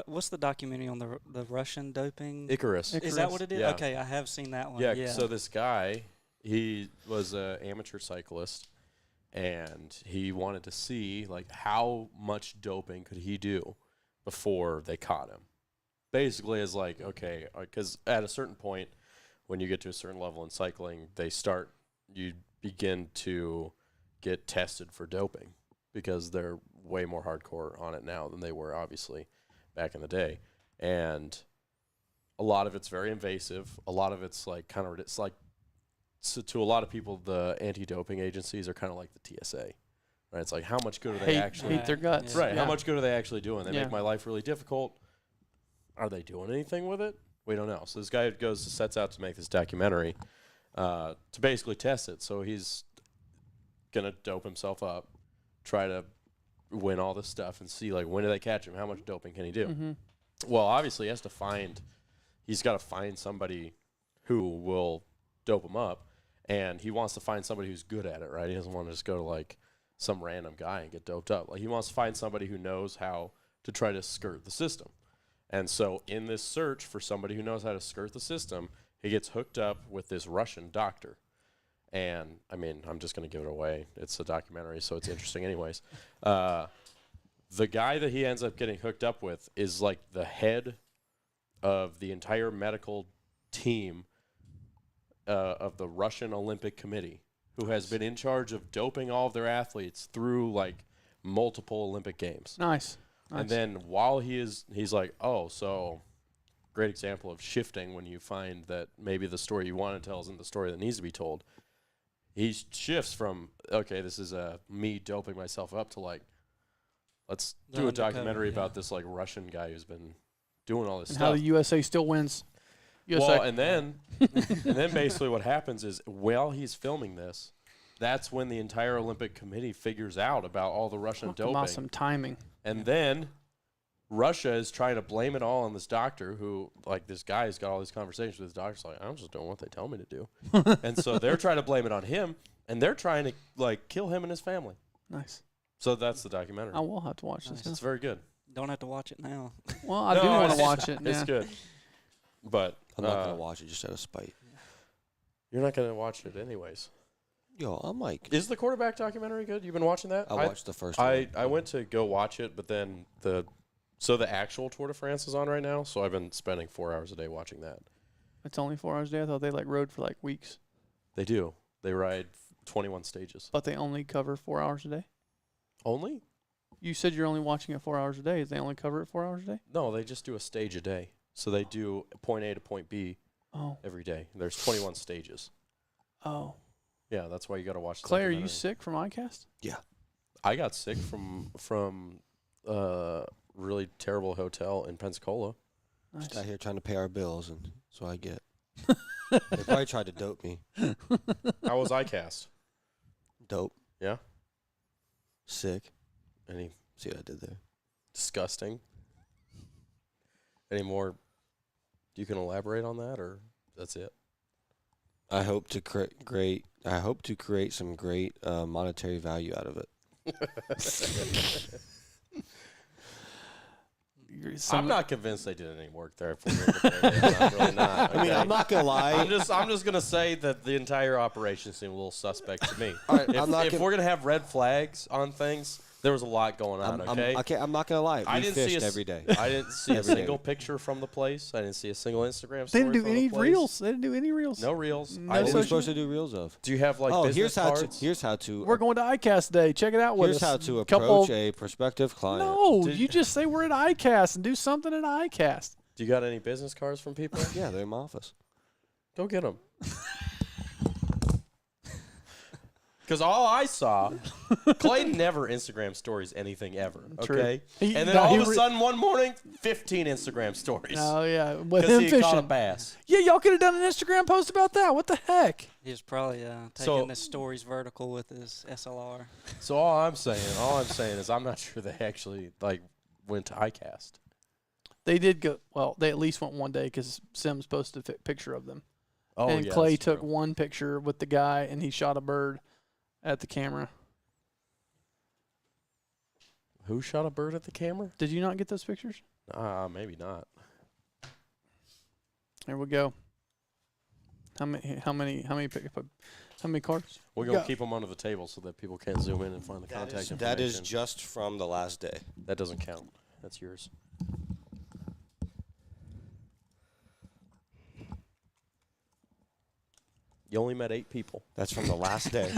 [SPEAKER 4] what's the documentary on the Russian doping?
[SPEAKER 6] Icarus.
[SPEAKER 4] Is that what it is?
[SPEAKER 6] Yeah.
[SPEAKER 4] Okay, I have seen that one.
[SPEAKER 6] Yeah,
[SPEAKER 4] Yeah.
[SPEAKER 6] so this guy, he was an amateur cyclist, and he wanted to see like how much doping could he do before they caught him. Basically, is like, okay, because at a certain point, when you get to a certain level in cycling, you begin to get tested for doping, because they're way more hardcore on it now than they were, obviously, back in the day. And a lot of it's very invasive. A lot of it's like kind of, it's like, so to a lot of people, the anti-doping agencies are kind of like the TSA, right? It's like, how much good are they actually?
[SPEAKER 3] hate their guts.
[SPEAKER 6] Right.
[SPEAKER 3] Yeah.
[SPEAKER 6] How much good are they actually doing? They
[SPEAKER 3] Yeah.
[SPEAKER 6] make my life really difficult. Are they doing anything with it? We don't know. So this guy sets out to make this documentary to basically test it. So he's going to dope himself up, try to win all this stuff, and see, like, when do they catch him? How much doping can he do?
[SPEAKER 3] Mm-hmm.
[SPEAKER 6] Well, obviously, he's got to find somebody who will dope him up, and he wants to find somebody who's good at it, right? He doesn't want to just go to, like, some random guy and get doped up. Like, he wants to find somebody who knows how to try to skirt the system. And so in this search for somebody who knows how to skirt the system, he gets hooked up with this Russian doctor. And, I mean, I'm just going to give it away. It's a documentary, so it's interesting anyways. The guy that he ends up getting hooked up with is, like, the head of the entire medical team of the Russian Olympic Committee, who has been in charge of doping all of their athletes through, like, multiple Olympic Games.
[SPEAKER 3] Nice.
[SPEAKER 6] And then while he's like, oh, so great example of shifting when you find that maybe the story you want to tell isn't the story that needs to be told. He shifts from, okay, this is me doping myself up, to like, let's
[SPEAKER 4] The
[SPEAKER 6] do a
[SPEAKER 4] undercover,
[SPEAKER 6] documentary
[SPEAKER 4] yeah.
[SPEAKER 6] about this like Russian guy who's been doing all this
[SPEAKER 3] And
[SPEAKER 6] stuff.
[SPEAKER 3] how the USA still wins. USA.
[SPEAKER 6] Well, and then basically what happens is, while he's filming this, that's when the entire Olympic Committee figures out about all the Russian
[SPEAKER 3] Talk
[SPEAKER 6] doping.
[SPEAKER 3] about some timing.
[SPEAKER 6] And then Russia is trying to blame it all on this doctor who, like, this guy has got all these conversations with his doctors, like, I'm just doing what they tell me to do. And so they're trying to blame it on him, and they're trying to, like, kill him and his family.
[SPEAKER 3] Nice.
[SPEAKER 6] So that's the documentary.
[SPEAKER 3] I will have to watch this.
[SPEAKER 6] It's very good.
[SPEAKER 4] Don't have to watch it now.
[SPEAKER 3] Well, I
[SPEAKER 6] No,
[SPEAKER 3] do want
[SPEAKER 6] it's-
[SPEAKER 3] to watch it.
[SPEAKER 6] It's
[SPEAKER 3] Yeah.
[SPEAKER 6] good. But
[SPEAKER 2] I'm not gonna watch it just out of spite.
[SPEAKER 6] you're not going to watch it anyways.
[SPEAKER 2] Yo, I'm like,
[SPEAKER 6] Is the quarterback documentary good? You've been watching that?
[SPEAKER 2] I watched the first one.
[SPEAKER 6] I went to go watch it, but then the actual Tour de France is on right now, so I've been spending 4 hours a day watching that.
[SPEAKER 3] It's only 4 hours a day. I thought they like rode for like weeks.
[SPEAKER 6] They do. They ride 21 stages.
[SPEAKER 3] But they only cover 4 hours a day?
[SPEAKER 6] Only?
[SPEAKER 3] You said you're only watching it 4 hours a day. They only cover it 4 hours a day?
[SPEAKER 6] No, they just do a stage a day. So they do point A to point B every day. There's 21 stages.
[SPEAKER 3] Oh.
[SPEAKER 6] Yeah, that's why you got to watch the
[SPEAKER 3] Clay, are you
[SPEAKER 6] documentary.
[SPEAKER 3] sick from iCast?
[SPEAKER 6] I got sick from really terrible hotel in Pensacola.
[SPEAKER 3] Nice.
[SPEAKER 2] Just out here trying to pay our bills, and so I get. They probably tried to dope me.
[SPEAKER 6] How was ICAST?
[SPEAKER 2] Dope.
[SPEAKER 6] Yeah?
[SPEAKER 2] Sick.
[SPEAKER 6] Any
[SPEAKER 2] See what I did there?
[SPEAKER 6] disgusting? Any more you can elaborate on that, or that's it?
[SPEAKER 2] I hope to create some great monetary value out of it.
[SPEAKER 6] I'm not convinced they did any work there. If we're I'm really not.
[SPEAKER 2] I mean, I'm not gonna lie.
[SPEAKER 6] I'm just gonna say that the entire operation seemed a little suspect to me.
[SPEAKER 2] All right,
[SPEAKER 6] If we're gonna have red flags on things, there was a lot going on.
[SPEAKER 2] I'm not gonna lie.
[SPEAKER 6] I
[SPEAKER 2] We
[SPEAKER 6] didn't
[SPEAKER 2] fished
[SPEAKER 6] see
[SPEAKER 2] every day.
[SPEAKER 6] I didn't see a
[SPEAKER 2] Every day.
[SPEAKER 6] single picture from the place. I didn't see a single Instagram story.
[SPEAKER 3] They didn't do
[SPEAKER 6] from
[SPEAKER 3] any
[SPEAKER 6] the place.
[SPEAKER 3] reels. They didn't do any reels.
[SPEAKER 6] No reels.
[SPEAKER 3] No
[SPEAKER 6] I
[SPEAKER 2] What are we
[SPEAKER 6] didn't-
[SPEAKER 2] supposed to do reels of?
[SPEAKER 6] Do you have like
[SPEAKER 2] Oh,
[SPEAKER 6] business cards?
[SPEAKER 2] here's how to.
[SPEAKER 3] We're going to iCast Day. Check it out with
[SPEAKER 2] Here's
[SPEAKER 3] us.
[SPEAKER 2] how to
[SPEAKER 3] Couple-
[SPEAKER 2] approach a prospective client.
[SPEAKER 3] No,
[SPEAKER 6] Did-
[SPEAKER 3] you just say we're at iCast and do something at iCast.
[SPEAKER 6] Do you got any business cards from people?
[SPEAKER 2] Yeah, they're in my office.
[SPEAKER 6] Go get them. Because all I saw, Clay never Instagram stories anything ever.
[SPEAKER 3] True.
[SPEAKER 6] Okay,
[SPEAKER 3] He-
[SPEAKER 6] and then
[SPEAKER 3] no,
[SPEAKER 6] all
[SPEAKER 3] he
[SPEAKER 6] of a
[SPEAKER 3] re-
[SPEAKER 6] sudden one morning, 15 Instagram stories.
[SPEAKER 3] Oh yeah, with
[SPEAKER 6] Because
[SPEAKER 3] him
[SPEAKER 6] he caught a
[SPEAKER 3] fishing.
[SPEAKER 6] bass.
[SPEAKER 3] Yeah, y'all could have done an Instagram post about that. What the heck?
[SPEAKER 4] He was probably
[SPEAKER 6] So-
[SPEAKER 4] taking the stories vertical with his SLR.
[SPEAKER 6] So all I'm saying is I'm not sure they actually like went to iCast.
[SPEAKER 3] They did go. Well, they at least went one day because Sims posted a picture of them.
[SPEAKER 6] Oh,
[SPEAKER 3] and
[SPEAKER 6] yeah,
[SPEAKER 3] Clay
[SPEAKER 6] that's
[SPEAKER 3] took
[SPEAKER 6] true.
[SPEAKER 3] one picture with the guy, and he shot a bird at the camera.
[SPEAKER 6] Who shot a bird at the camera?
[SPEAKER 3] Did you not get those pictures?
[SPEAKER 6] Maybe not.
[SPEAKER 3] There we go. How many cards?
[SPEAKER 6] We're
[SPEAKER 3] We
[SPEAKER 6] gonna
[SPEAKER 3] got-
[SPEAKER 6] keep them under the table so that people can't zoom in and find the contact information.
[SPEAKER 2] That is just from the last day.
[SPEAKER 6] That doesn't count. That's yours. You only met 8 people.
[SPEAKER 2] That's from the last day.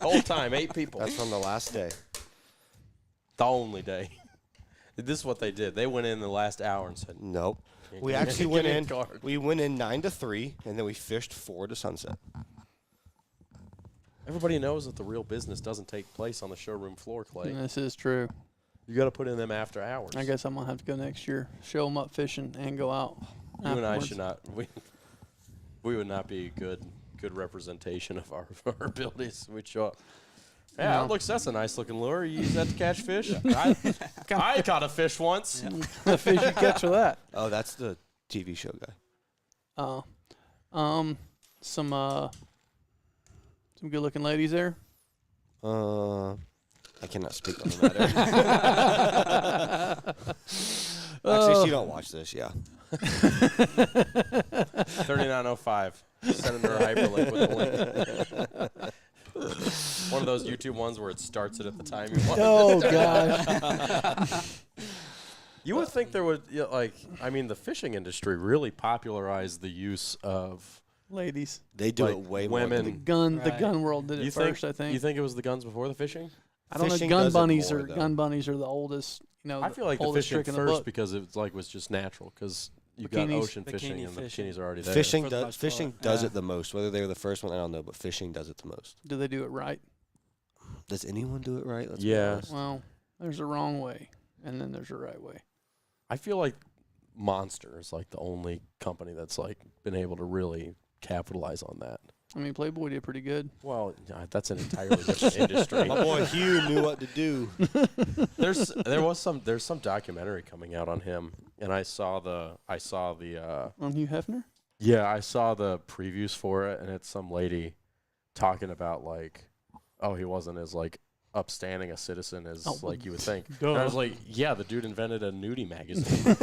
[SPEAKER 6] Whole time, 8 people.
[SPEAKER 2] That's from the last day.
[SPEAKER 6] The only day. This is what they did. They went in the last hour and said,
[SPEAKER 2] Nope.
[SPEAKER 6] "Give
[SPEAKER 2] We
[SPEAKER 6] me-
[SPEAKER 2] actually
[SPEAKER 6] give
[SPEAKER 2] went
[SPEAKER 6] me a
[SPEAKER 2] in.
[SPEAKER 6] card."
[SPEAKER 2] We went in 9 to 3, and then we fished 4 to sunset.
[SPEAKER 6] Everybody knows that the real business doesn't take place on the showroom floor, Clay.
[SPEAKER 3] This is true.
[SPEAKER 6] You got to put in them after hours.
[SPEAKER 3] I guess I'm gonna have to go next year. Show them up fishing and go out.
[SPEAKER 6] You and I
[SPEAKER 3] afterwards.
[SPEAKER 6] should not. We would not be good representation of our abilities. We'd show up. Yeah,
[SPEAKER 3] No.
[SPEAKER 6] it looks, that's a nice looking lure. You use that to catch fish? I caught a fish once.
[SPEAKER 3] The fish you catch with that.
[SPEAKER 2] Oh, that's the TV show guy.
[SPEAKER 3] Some good looking ladies there.
[SPEAKER 2] I cannot speak on the matter. Actually, she don't watch this. Yeah.
[SPEAKER 6] 3905. Send her a hyperlink with the link. One of those YouTube ones where it starts it at the time you want.
[SPEAKER 3] Oh gosh.
[SPEAKER 6] You would think there would, the fishing industry really popularized the use of
[SPEAKER 3] Ladies.
[SPEAKER 2] They do
[SPEAKER 6] Like
[SPEAKER 2] it way
[SPEAKER 6] women.
[SPEAKER 2] more.
[SPEAKER 3] The
[SPEAKER 4] Right.
[SPEAKER 3] gun world did it
[SPEAKER 6] you
[SPEAKER 3] first, I think.
[SPEAKER 6] You think it was the guns before the fishing?
[SPEAKER 3] I don't know.
[SPEAKER 2] Fishing
[SPEAKER 3] Gun
[SPEAKER 2] does it
[SPEAKER 3] bunnies
[SPEAKER 2] more,
[SPEAKER 3] are
[SPEAKER 2] though.
[SPEAKER 3] gun bunnies are the oldest.
[SPEAKER 6] I feel like the
[SPEAKER 3] oldest
[SPEAKER 6] fishing
[SPEAKER 3] trick in the
[SPEAKER 6] first
[SPEAKER 3] book.
[SPEAKER 6] because it was just natural because you got
[SPEAKER 3] Bikinis.
[SPEAKER 6] ocean fishing
[SPEAKER 4] Bikini
[SPEAKER 6] and
[SPEAKER 4] fishing.
[SPEAKER 6] the bikinis are already there.
[SPEAKER 2] Fishing
[SPEAKER 4] For the
[SPEAKER 2] does
[SPEAKER 4] most
[SPEAKER 2] fishing
[SPEAKER 4] part.
[SPEAKER 2] does
[SPEAKER 3] Yeah.
[SPEAKER 2] it the most. Whether they were the first one, I don't know, but fishing does it the most.
[SPEAKER 3] Do they do it right?
[SPEAKER 2] Does anyone do it right? Let's be
[SPEAKER 6] Yeah.
[SPEAKER 2] honest.
[SPEAKER 3] Well, there's a wrong way, and then there's a right way.
[SPEAKER 6] I feel like Monster is like the only company that's like been able to really capitalize on that.
[SPEAKER 3] I mean, Playboy did pretty good.
[SPEAKER 6] Well, that's an entirely different industry.
[SPEAKER 2] My boy Hugh knew what to do.
[SPEAKER 6] There's some documentary coming out on him, and I saw the
[SPEAKER 3] On Hugh Hefner?
[SPEAKER 6] yeah, I saw the previews for it, and it's some lady talking about like, oh, he wasn't as like upstanding a citizen as
[SPEAKER 3] Oh,
[SPEAKER 6] like you would think.
[SPEAKER 3] duh.
[SPEAKER 6] And I was like, yeah, the dude invented a nudie magazine.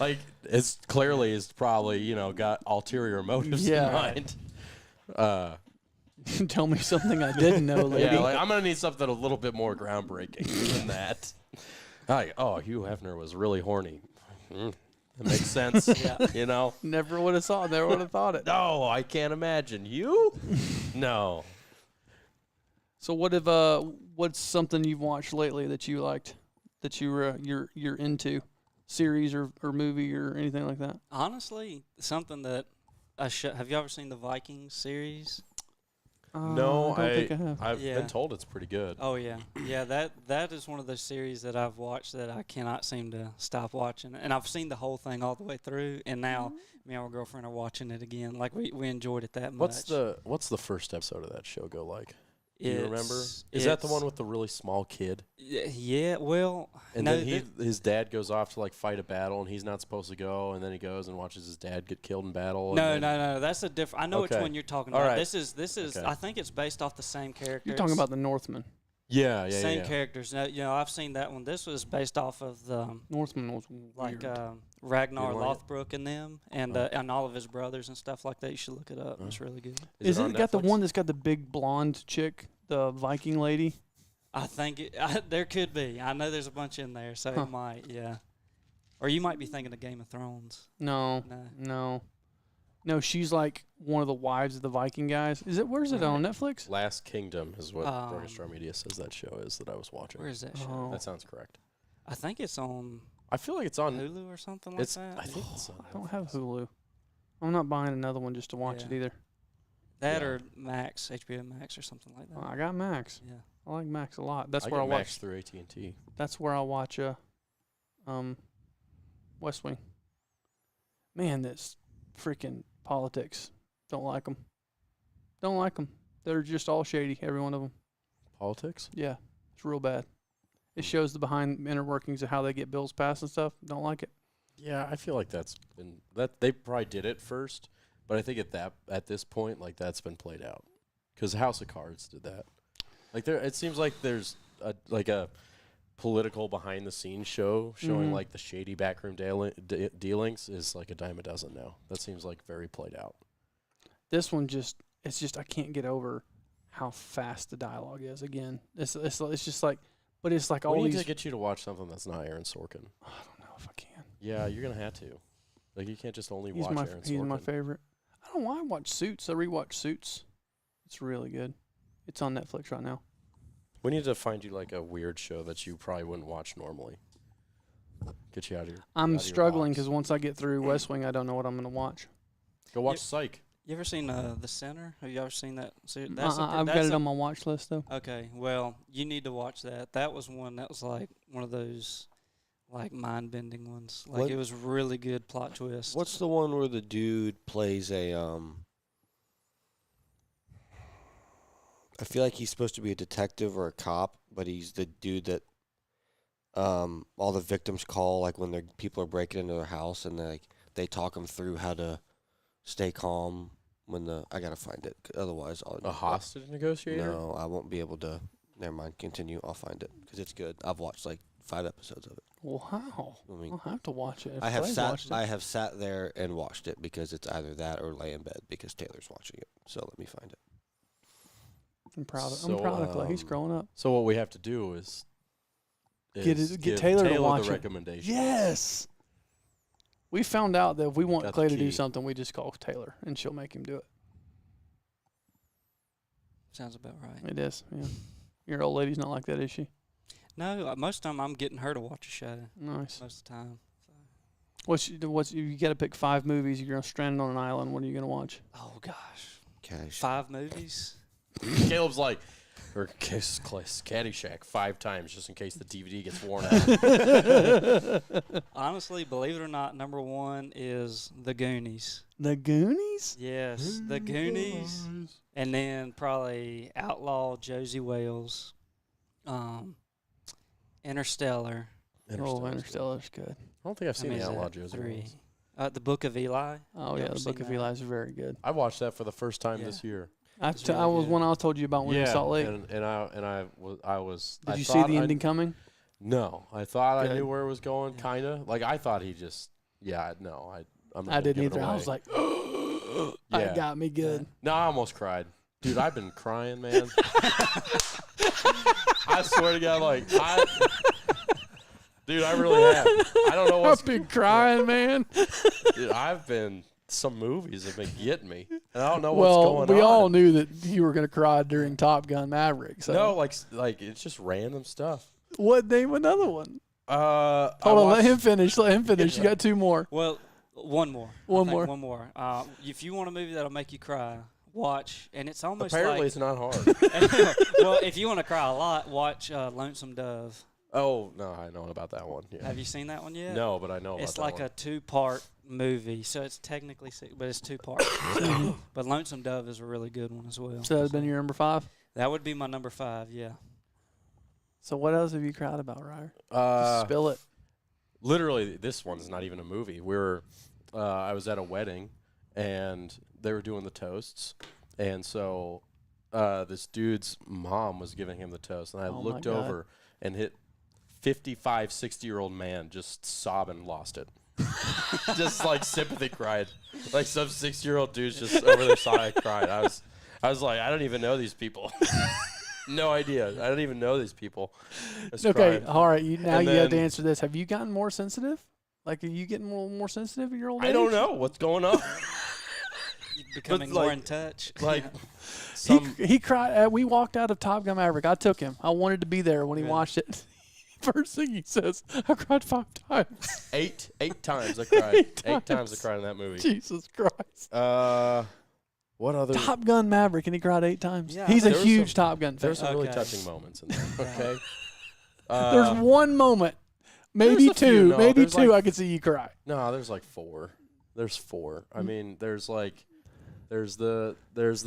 [SPEAKER 6] Like, it's clearly is probably got ulterior motives
[SPEAKER 3] Yeah.
[SPEAKER 6] in mind.
[SPEAKER 3] Tell me something I didn't know, lady.
[SPEAKER 6] Yeah, like I'm gonna need something a little bit more groundbreaking than that. Like, oh, Hugh Hefner was really horny. That makes sense.
[SPEAKER 4] Yeah.
[SPEAKER 6] You know?
[SPEAKER 3] Never would have thought. Never would have thought it.
[SPEAKER 6] No, I can't imagine. You? No.
[SPEAKER 3] So what's something you've watched lately that you liked, that you're into, series or movie or anything like that?
[SPEAKER 4] Honestly, something that have you ever seen the Vikings series?
[SPEAKER 6] No,
[SPEAKER 3] I don't think I have.
[SPEAKER 6] I've
[SPEAKER 4] Yeah.
[SPEAKER 6] been told it's pretty good.
[SPEAKER 4] Oh yeah, yeah. That is one of those series that I've watched that I cannot seem to stop watching, and I've seen the whole thing all the way through, and now me and my girlfriend are watching it again. Like we enjoyed it that much.
[SPEAKER 6] What's the first episode of that show go like? Do you remember? Is that the one with the really small kid?
[SPEAKER 4] Yeah. Well,
[SPEAKER 6] And
[SPEAKER 4] no,
[SPEAKER 6] then his dad goes off to like fight a battle, and he's not supposed to go, and then he goes and watches his dad get killed in battle.
[SPEAKER 4] No. That's a different. I know which
[SPEAKER 6] Okay.
[SPEAKER 4] one you're talking
[SPEAKER 6] All
[SPEAKER 4] about.
[SPEAKER 6] right.
[SPEAKER 4] This is.
[SPEAKER 6] Okay.
[SPEAKER 4] I think it's based off the same characters.
[SPEAKER 3] You're talking about the Northman.
[SPEAKER 6] Yeah,
[SPEAKER 4] same characters. No, I've seen that one. This was based off of the
[SPEAKER 3] Northman was
[SPEAKER 4] like
[SPEAKER 3] weird.
[SPEAKER 4] Ragnar
[SPEAKER 6] You like it?
[SPEAKER 4] Lothbrok and them, and all of his brothers and stuff like that. You should look it up. It's really good.
[SPEAKER 3] Is
[SPEAKER 6] on
[SPEAKER 3] it got the
[SPEAKER 6] Netflix?
[SPEAKER 3] one that's got the big blonde chick, the Viking lady?
[SPEAKER 4] I think there could be. I know there's a bunch in there, so
[SPEAKER 3] Huh.
[SPEAKER 4] it might. Yeah. Or you might be thinking of Game of Thrones.
[SPEAKER 3] No,
[SPEAKER 4] No.
[SPEAKER 3] no. She's like one of the wives of the Viking guys. Where's it on Netflix?
[SPEAKER 6] Last Kingdom is what Orchestra
[SPEAKER 4] Um,
[SPEAKER 6] Media says that show is that I was watching.
[SPEAKER 4] Where is that show?
[SPEAKER 3] Oh,
[SPEAKER 6] That sounds correct.
[SPEAKER 4] I think it's on
[SPEAKER 6] I feel like it's on.
[SPEAKER 4] Hulu or something like that.
[SPEAKER 6] I think it's on.
[SPEAKER 3] I don't have Hulu. I'm not buying another one just to watch it
[SPEAKER 4] Yeah.
[SPEAKER 3] either.
[SPEAKER 4] That
[SPEAKER 6] Yeah.
[SPEAKER 4] or Max, HBO Max or something like that.
[SPEAKER 3] I got Max.
[SPEAKER 4] Yeah.
[SPEAKER 3] I like Max a lot. That's
[SPEAKER 6] I
[SPEAKER 3] where I
[SPEAKER 6] get
[SPEAKER 3] watch.
[SPEAKER 6] Max through AT&T.
[SPEAKER 3] That's where I watch West Wing. Man, this freaking politics. Don't like them. Don't like them. They're just all shady, every one of them.
[SPEAKER 6] Politics?
[SPEAKER 3] Yeah, it's real bad. It shows the behind inner workings of how they get bills passed and stuff. Don't like it.
[SPEAKER 6] Yeah, I feel like that's been they probably did it first, but I think at this point, like that's been played out, because House of Cards did that. Like it seems like there's a political behind the scenes show showing
[SPEAKER 3] Mhm.
[SPEAKER 6] like the shady backroom dealings is like a dime a dozen now. That seems like very played out.
[SPEAKER 3] This one it's just I can't get over how fast the dialogue is. Again, it's just like, but it's like
[SPEAKER 6] We
[SPEAKER 3] all
[SPEAKER 6] need
[SPEAKER 3] these.
[SPEAKER 6] to get you to watch something that's not Aaron Sorkin.
[SPEAKER 3] I don't know if I can.
[SPEAKER 6] Yeah, you're gonna have to. Like you can't just only watch Aaron Sorkin.
[SPEAKER 3] He's my favorite. I don't know why I watch Suits. I rewatch Suits. It's really good. It's on Netflix right now.
[SPEAKER 6] We need to find you like a weird show that you probably wouldn't watch normally. Get you out of here.
[SPEAKER 3] I'm struggling because once I get through West Wing, I don't know what I'm going to watch.
[SPEAKER 6] Go watch Psych.
[SPEAKER 4] You ever seen The Sinner? Have you ever seen that? I've
[SPEAKER 3] I've got it on my watch list though.
[SPEAKER 4] Okay, well, you need to watch that. That was one that was like one of those like mind-bending ones. Like
[SPEAKER 2] What-
[SPEAKER 4] it was really good plot twist.
[SPEAKER 2] What's the one where the dude plays a I feel like he's supposed to be a detective or a cop, but he's the dude that all the victims call like when people are breaking into their house, and they talk them through how to stay calm when I gotta find it, otherwise I'll
[SPEAKER 6] A hostage negotiator?
[SPEAKER 2] No, I won't be able to. Never mind. Continue. I'll find it because it's good. I've watched like 5 episodes of it.
[SPEAKER 3] Wow.
[SPEAKER 2] I mean,
[SPEAKER 3] I'll have to watch it. If
[SPEAKER 2] I have
[SPEAKER 3] Clay's
[SPEAKER 2] sat.
[SPEAKER 3] watched it.
[SPEAKER 2] I have sat there and watched it because it's either that or lay in bed because Taylor's watching it. So let me find it.
[SPEAKER 3] I'm proud.
[SPEAKER 6] So,
[SPEAKER 3] I'm proud of Clay. He's growing up.
[SPEAKER 6] So what we have to do is
[SPEAKER 3] Get
[SPEAKER 6] give
[SPEAKER 3] Taylor to watch
[SPEAKER 6] the
[SPEAKER 3] it.
[SPEAKER 6] recommendation.
[SPEAKER 3] Yes. We found out that if we want
[SPEAKER 6] That's
[SPEAKER 3] Clay to do
[SPEAKER 6] key.
[SPEAKER 3] something, we just call Taylor and she'll make him do it.
[SPEAKER 4] Sounds about right.
[SPEAKER 3] It is. Yeah. Your old lady's not like that, is she?
[SPEAKER 4] No, most of the time I'm getting her to watch a show.
[SPEAKER 3] Nice.
[SPEAKER 4] Most of the time.
[SPEAKER 3] What's you got to pick 5 movies? You're stranded on an island. What are you gonna watch?
[SPEAKER 4] Oh gosh,
[SPEAKER 2] Cash.
[SPEAKER 4] 5 movies.
[SPEAKER 6] Caleb's like, or Caddyshack 5 times just in case the DVD gets worn out.
[SPEAKER 4] Honestly, believe it or not, number 1 is The Goonies.
[SPEAKER 3] The Goonies.
[SPEAKER 4] Yes, The Goonies, and then probably Outlaw Josie Wales, Interstellar.
[SPEAKER 3] Oh, Interstellar's good.
[SPEAKER 6] I don't think I've seen
[SPEAKER 4] How
[SPEAKER 6] the
[SPEAKER 4] many is
[SPEAKER 6] Outlaw
[SPEAKER 4] that?
[SPEAKER 6] Josie
[SPEAKER 4] 3.
[SPEAKER 6] Wales.
[SPEAKER 4] The Book of Eli.
[SPEAKER 3] Oh
[SPEAKER 4] You
[SPEAKER 3] yeah,
[SPEAKER 4] ever
[SPEAKER 3] the
[SPEAKER 4] seen
[SPEAKER 3] Book of
[SPEAKER 4] that?
[SPEAKER 3] Eli is very good.
[SPEAKER 6] I watched that for the first time
[SPEAKER 4] Yeah.
[SPEAKER 6] this year.
[SPEAKER 4] It's really
[SPEAKER 3] I was
[SPEAKER 4] good.
[SPEAKER 3] one I told you about when in Salt Lake.
[SPEAKER 6] and I was.
[SPEAKER 3] Did
[SPEAKER 6] I
[SPEAKER 3] you see
[SPEAKER 6] thought
[SPEAKER 3] the
[SPEAKER 6] I-
[SPEAKER 3] ending coming?
[SPEAKER 6] No, I thought I
[SPEAKER 3] Good.
[SPEAKER 6] knew where it was going,
[SPEAKER 4] Yeah.
[SPEAKER 6] kinda. Like I thought he just. Yeah, no, I'm not
[SPEAKER 3] I
[SPEAKER 6] gonna
[SPEAKER 3] didn't
[SPEAKER 6] give it
[SPEAKER 3] either. I
[SPEAKER 6] away.
[SPEAKER 3] was like,
[SPEAKER 6] Yeah.
[SPEAKER 3] that got me good.
[SPEAKER 6] No, I almost cried. Dude, I've been crying, man. I swear to God, like, Dude, I really have. I don't know what's
[SPEAKER 3] I've been crying, man.
[SPEAKER 6] Dude, I've been. Some movies have been getting me. And I don't know
[SPEAKER 3] Well,
[SPEAKER 6] what's going on.
[SPEAKER 3] we all knew that you were going to cry during Top Gun Maverick. So.
[SPEAKER 6] No, like it's just random stuff.
[SPEAKER 3] What, name another one?
[SPEAKER 6] Hold
[SPEAKER 3] Hold on, let him finish. Let him finish. You got two more.
[SPEAKER 4] Well, one more.
[SPEAKER 3] One
[SPEAKER 4] I think
[SPEAKER 3] more.
[SPEAKER 4] One more. If you want a movie that'll make you cry, watch. And it's almost
[SPEAKER 6] Apparently,
[SPEAKER 4] like.
[SPEAKER 6] it's not hard.
[SPEAKER 4] Well, if you want to cry a lot, watch Lonesome Dove.
[SPEAKER 6] Oh no, I know about that one. Yeah.
[SPEAKER 4] Have you seen that one yet?
[SPEAKER 6] No, but I know about
[SPEAKER 4] It's
[SPEAKER 6] that
[SPEAKER 4] like
[SPEAKER 6] one.
[SPEAKER 4] a 2-part movie, so it's technically six, but it's 2 parts. But Lonesome Dove is a really good one as well.
[SPEAKER 3] So that's been your number 5?
[SPEAKER 4] That would be my number 5. Yeah.
[SPEAKER 3] So what else have you cried about, Ryder? Spill it.
[SPEAKER 6] Literally, this one's not even a movie. I was at a wedding, and they were doing the toasts, and so this dude's mom was giving him the toast, and I
[SPEAKER 3] Oh my
[SPEAKER 6] looked
[SPEAKER 3] God.
[SPEAKER 6] over and hit 55, 60-year-old man just sobbing, lost it. Just like sympathy cried. Like some 6-year-old dude's just over there sobbing, cried. I was like, I don't even know these people. No idea. I don't even know these people. Just
[SPEAKER 3] Okay,
[SPEAKER 6] cried.
[SPEAKER 3] all right. Now
[SPEAKER 6] And
[SPEAKER 3] you have to
[SPEAKER 6] then-
[SPEAKER 3] answer this. Have you gotten more sensitive? Like, are you getting more sensitive in your old age?
[SPEAKER 6] I don't know what's going on.
[SPEAKER 4] Becoming
[SPEAKER 6] like-
[SPEAKER 4] more in touch.
[SPEAKER 6] Like
[SPEAKER 3] He cried. We walked out of Top Gun Maverick. I took him. I wanted to be there when he
[SPEAKER 4] Really?
[SPEAKER 3] watched it. First thing he says, I cried 5 times.
[SPEAKER 6] eight times I cried.
[SPEAKER 3] Eight
[SPEAKER 6] Eight times
[SPEAKER 3] times.
[SPEAKER 6] I cried in that movie.
[SPEAKER 3] Jesus Christ.
[SPEAKER 6] What other?
[SPEAKER 3] Top Gun Maverick, and he cried 8 times.
[SPEAKER 4] Yeah,
[SPEAKER 3] He's a
[SPEAKER 6] there was
[SPEAKER 3] huge
[SPEAKER 6] some-
[SPEAKER 3] Top Gun fan.
[SPEAKER 6] There's some really
[SPEAKER 4] Okay.
[SPEAKER 6] touching moments in there. Okay.
[SPEAKER 3] There's one moment, maybe
[SPEAKER 6] there's a few,
[SPEAKER 3] two,
[SPEAKER 6] no,
[SPEAKER 3] maybe
[SPEAKER 6] there's
[SPEAKER 3] two.
[SPEAKER 6] like-
[SPEAKER 3] I could see you cry.
[SPEAKER 6] No, there's like 4. There's 4. I mean, there's the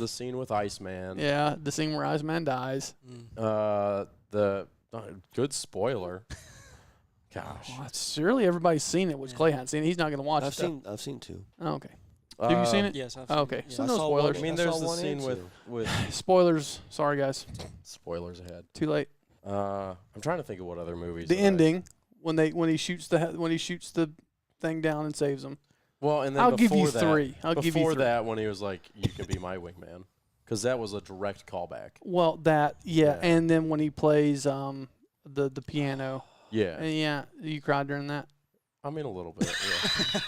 [SPEAKER 6] scene with Iceman.
[SPEAKER 3] Yeah, the scene where Iceman dies.
[SPEAKER 6] The good spoiler. Gosh.
[SPEAKER 3] Well, surely everybody's seen it, which
[SPEAKER 4] Yeah.
[SPEAKER 3] Clay hasn't seen it. He's not going to watch
[SPEAKER 2] I've
[SPEAKER 3] it.
[SPEAKER 2] I've seen 2.
[SPEAKER 3] Oh, okay. Have you seen it?
[SPEAKER 4] Yes, I've
[SPEAKER 3] Oh,
[SPEAKER 4] seen
[SPEAKER 3] okay.
[SPEAKER 4] it,
[SPEAKER 3] So
[SPEAKER 4] yes.
[SPEAKER 3] no
[SPEAKER 2] I saw
[SPEAKER 3] spoilers.
[SPEAKER 6] I
[SPEAKER 2] one.
[SPEAKER 6] mean,
[SPEAKER 2] I
[SPEAKER 6] there's
[SPEAKER 2] saw
[SPEAKER 6] the
[SPEAKER 2] 1
[SPEAKER 6] scene
[SPEAKER 2] and
[SPEAKER 6] with
[SPEAKER 2] 2.
[SPEAKER 3] Spoilers. Sorry, guys.
[SPEAKER 6] spoilers ahead.
[SPEAKER 3] Too late.
[SPEAKER 6] I'm trying to think of what other movies.
[SPEAKER 3] The
[SPEAKER 6] that I-
[SPEAKER 3] ending when he shoots the thing down and saves him.
[SPEAKER 6] Well, and then
[SPEAKER 3] I'll give you
[SPEAKER 6] before that-
[SPEAKER 3] 3. I'll give you
[SPEAKER 6] Before
[SPEAKER 3] 3.
[SPEAKER 6] that, when he was like, "You can be my wingman," because that was a direct callback.
[SPEAKER 3] Well,
[SPEAKER 6] Yeah.
[SPEAKER 3] and then when he plays the piano,
[SPEAKER 6] Yeah.
[SPEAKER 3] and yeah, you cried during that.
[SPEAKER 6] I mean, a little bit.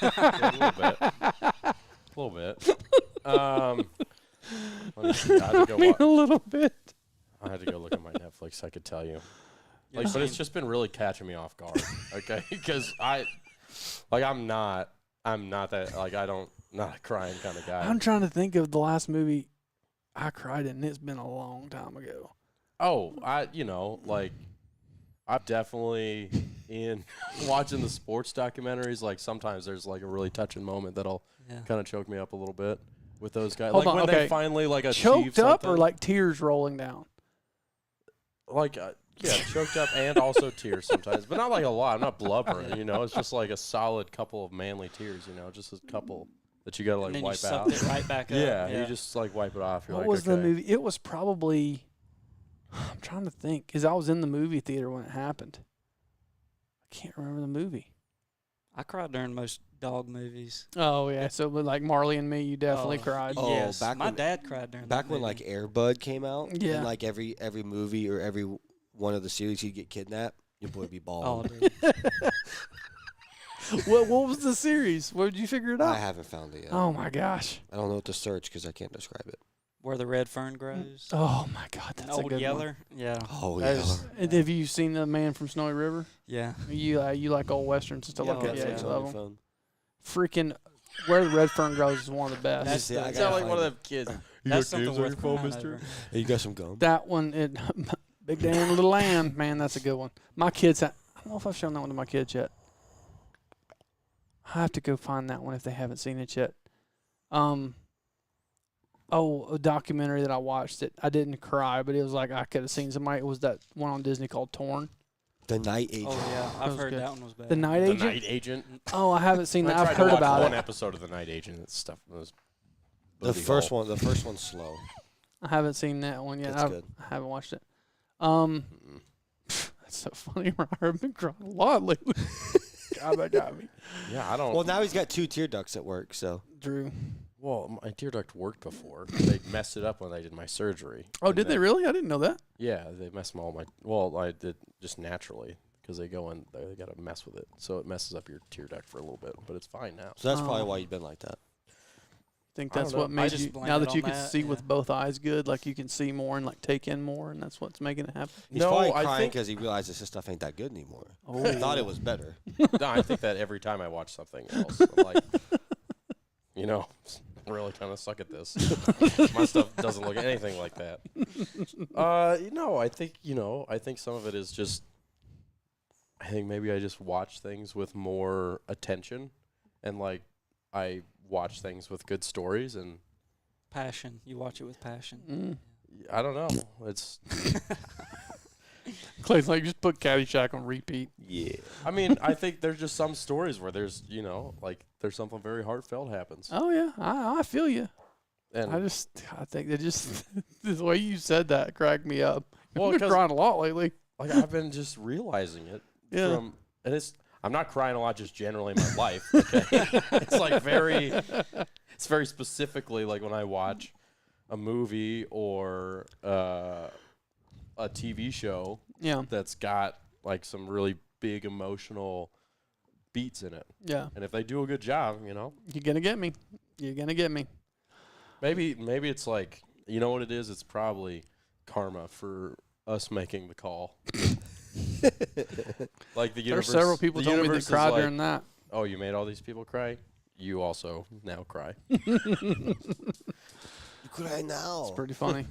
[SPEAKER 6] Yeah. Yeah, a little bit. Let me see. I had to
[SPEAKER 3] I mean, a
[SPEAKER 6] go.
[SPEAKER 3] little bit.
[SPEAKER 6] I had to go look at my Netflix. I could tell you.
[SPEAKER 4] Yeah,
[SPEAKER 6] Like, but it's
[SPEAKER 4] same.
[SPEAKER 6] just been really catching me off guard. Okay, because I'm not that like I don't not a crying kind of guy.
[SPEAKER 3] I'm trying to think of the last movie I cried in. It's been a long time ago.
[SPEAKER 6] I'm definitely in watching the sports documentaries. Like sometimes there's like a really touching moment that'll
[SPEAKER 4] Yeah.
[SPEAKER 6] kind of choke me up a little bit with those guys.
[SPEAKER 3] Hold
[SPEAKER 6] like
[SPEAKER 3] on,
[SPEAKER 6] when
[SPEAKER 3] okay.
[SPEAKER 6] they finally like achieve
[SPEAKER 3] Choked up
[SPEAKER 6] something.
[SPEAKER 3] or like tears rolling down?
[SPEAKER 6] Yeah, choked up and also tears sometimes, but not like a lot. I'm not blubbering, It's just like a solid couple of manly tears, just a couple that you gotta like
[SPEAKER 4] And then you
[SPEAKER 6] wipe
[SPEAKER 4] sucked
[SPEAKER 6] out.
[SPEAKER 4] it right back up.
[SPEAKER 6] Yeah, you just like wipe it off. You're
[SPEAKER 3] What
[SPEAKER 6] like,
[SPEAKER 3] was the
[SPEAKER 6] okay.
[SPEAKER 3] movie? It was probably. I'm trying to think because I was in the movie theater when it happened. I can't remember the movie.
[SPEAKER 4] I cried during most dog movies.
[SPEAKER 3] Oh yeah, so like Marley and Me, you definitely
[SPEAKER 4] Oh,
[SPEAKER 3] cried.
[SPEAKER 2] Oh,
[SPEAKER 4] yes,
[SPEAKER 2] back
[SPEAKER 4] my
[SPEAKER 2] when-
[SPEAKER 4] dad cried during
[SPEAKER 2] Back
[SPEAKER 4] that
[SPEAKER 2] when
[SPEAKER 4] movie.
[SPEAKER 2] like Air Bud came out,
[SPEAKER 3] Yeah.
[SPEAKER 2] and like every movie or every one of the series he'd get kidnapped, your boy would be
[SPEAKER 4] Oh,
[SPEAKER 2] bawling.
[SPEAKER 4] dude.
[SPEAKER 3] what was the series? Where did you figure it
[SPEAKER 2] I
[SPEAKER 3] out?
[SPEAKER 2] haven't found it yet.
[SPEAKER 3] Oh my gosh.
[SPEAKER 2] I don't know what to search because I can't describe it.
[SPEAKER 4] Where the red fern grows.
[SPEAKER 3] Oh my God,
[SPEAKER 4] An
[SPEAKER 3] that's a
[SPEAKER 4] Old
[SPEAKER 3] good
[SPEAKER 4] Yeller. Yeah.
[SPEAKER 2] Oh
[SPEAKER 3] one.
[SPEAKER 2] yeah.
[SPEAKER 3] And have you seen The Man from Snowy River?
[SPEAKER 4] Yeah.
[SPEAKER 3] You like old westerns and stuff
[SPEAKER 4] Yeah,
[SPEAKER 3] like
[SPEAKER 4] oh,
[SPEAKER 3] that.
[SPEAKER 4] yeah,
[SPEAKER 3] Yeah,
[SPEAKER 4] it's
[SPEAKER 3] you
[SPEAKER 2] on
[SPEAKER 3] love
[SPEAKER 2] your
[SPEAKER 3] 'em.
[SPEAKER 2] phone.
[SPEAKER 3] Freaking Where the Red Fern Grows is one of the best.
[SPEAKER 4] That's
[SPEAKER 2] Yeah, I
[SPEAKER 4] the-
[SPEAKER 6] It's
[SPEAKER 2] gotta
[SPEAKER 6] not like one of
[SPEAKER 2] find
[SPEAKER 6] them kids.
[SPEAKER 4] That's something worth crying over.
[SPEAKER 2] Hey, you got some gum?
[SPEAKER 3] That one, Big Dan and Little Lamb, man, that's a good one. My kids, I don't know if I've shown that one to my kids yet. I have to go find that one if they haven't seen it yet. A documentary that I watched that I didn't cry, but it was like I could have seen somebody. It was that one on Disney called Torn.
[SPEAKER 2] The Night Agent.
[SPEAKER 4] Oh yeah,
[SPEAKER 3] That
[SPEAKER 4] I've
[SPEAKER 3] was
[SPEAKER 4] heard
[SPEAKER 3] good.
[SPEAKER 4] that one was bad.
[SPEAKER 3] The Night
[SPEAKER 6] The
[SPEAKER 3] Agent.
[SPEAKER 6] Night Agent.
[SPEAKER 3] Oh, I haven't seen that.
[SPEAKER 6] I
[SPEAKER 3] I've
[SPEAKER 6] tried to
[SPEAKER 3] heard
[SPEAKER 6] watch
[SPEAKER 3] about
[SPEAKER 6] one
[SPEAKER 3] it.
[SPEAKER 6] episode of The Night Agent. That stuff was
[SPEAKER 2] The
[SPEAKER 6] booty
[SPEAKER 2] first
[SPEAKER 6] hole.
[SPEAKER 2] one. The first one's slow.
[SPEAKER 3] I haven't seen that one yet.
[SPEAKER 2] It's good.
[SPEAKER 3] I haven't watched it.
[SPEAKER 6] Mm-mm.
[SPEAKER 3] That's so funny. I've been crying a lot lately. God, that got me.
[SPEAKER 6] Yeah, I don't.
[SPEAKER 2] Well, now he's got 2 tear ducts at work, so.
[SPEAKER 3] Drew.
[SPEAKER 6] Well, my tear duct worked before. They messed it up when they did my surgery.
[SPEAKER 3] Oh,
[SPEAKER 6] And
[SPEAKER 3] did they
[SPEAKER 6] then-
[SPEAKER 3] really? I didn't know that.
[SPEAKER 6] Yeah, they messed all my. Well, I did just naturally because they go in, they got to mess with it. So it messes up your tear duct for a little bit, but it's fine now.
[SPEAKER 2] So that's probably why you've been like that.
[SPEAKER 3] Think
[SPEAKER 6] I
[SPEAKER 3] that's
[SPEAKER 6] don't know.
[SPEAKER 3] what
[SPEAKER 6] I
[SPEAKER 3] made
[SPEAKER 4] just
[SPEAKER 3] you,
[SPEAKER 4] blame
[SPEAKER 3] now
[SPEAKER 4] it
[SPEAKER 3] that you
[SPEAKER 4] on
[SPEAKER 3] can
[SPEAKER 4] that,
[SPEAKER 3] see
[SPEAKER 4] yeah.
[SPEAKER 3] with both eyes good, like you can see more and like take in more, and that's what's making it happen.
[SPEAKER 2] He's
[SPEAKER 6] No,
[SPEAKER 2] probably
[SPEAKER 6] I
[SPEAKER 2] crying
[SPEAKER 6] think-
[SPEAKER 2] because he realizes his stuff ain't that good anymore.
[SPEAKER 3] Oh.
[SPEAKER 2] He thought it was better.
[SPEAKER 6] No, I think that every time I watch something else, I'm like, I really kind of suck at this. My stuff doesn't look anything like that. No, I think some of it is just, I think maybe I just watch things with more attention, and like I watch things with good stories, and
[SPEAKER 4] Passion. You watch it with passion.
[SPEAKER 3] Mm.
[SPEAKER 6] I don't know. It's
[SPEAKER 3] Clay's like, just put Caddyshack on repeat.
[SPEAKER 6] yeah. I mean, I think there's just some stories where there's like there's something very heartfelt happens,
[SPEAKER 3] Oh yeah, I feel you.
[SPEAKER 6] and
[SPEAKER 3] I think that just the way you said that cracked me up.
[SPEAKER 6] Well,
[SPEAKER 3] I've been
[SPEAKER 6] 'cause-
[SPEAKER 3] crying a lot lately.
[SPEAKER 6] like I've been just realizing it.
[SPEAKER 3] Yeah.
[SPEAKER 6] And I'm not crying a lot just generally in my life. Okay, it's like it's very specifically like when I watch a movie or a TV show
[SPEAKER 3] Yeah,
[SPEAKER 6] that's got like some really big emotional beats in it,
[SPEAKER 3] yeah.
[SPEAKER 6] and if they do a good job,
[SPEAKER 3] You're gonna get me. You're gonna get me.
[SPEAKER 6] maybe it's like what it is. It's probably karma for us making the call. Like the universe.
[SPEAKER 3] There's several people
[SPEAKER 6] the
[SPEAKER 3] told me they
[SPEAKER 6] universe is
[SPEAKER 3] cried
[SPEAKER 6] like,
[SPEAKER 3] during that.
[SPEAKER 6] oh, you made all these people cry? You also now cry.
[SPEAKER 2] You cry now.
[SPEAKER 3] It's pretty funny.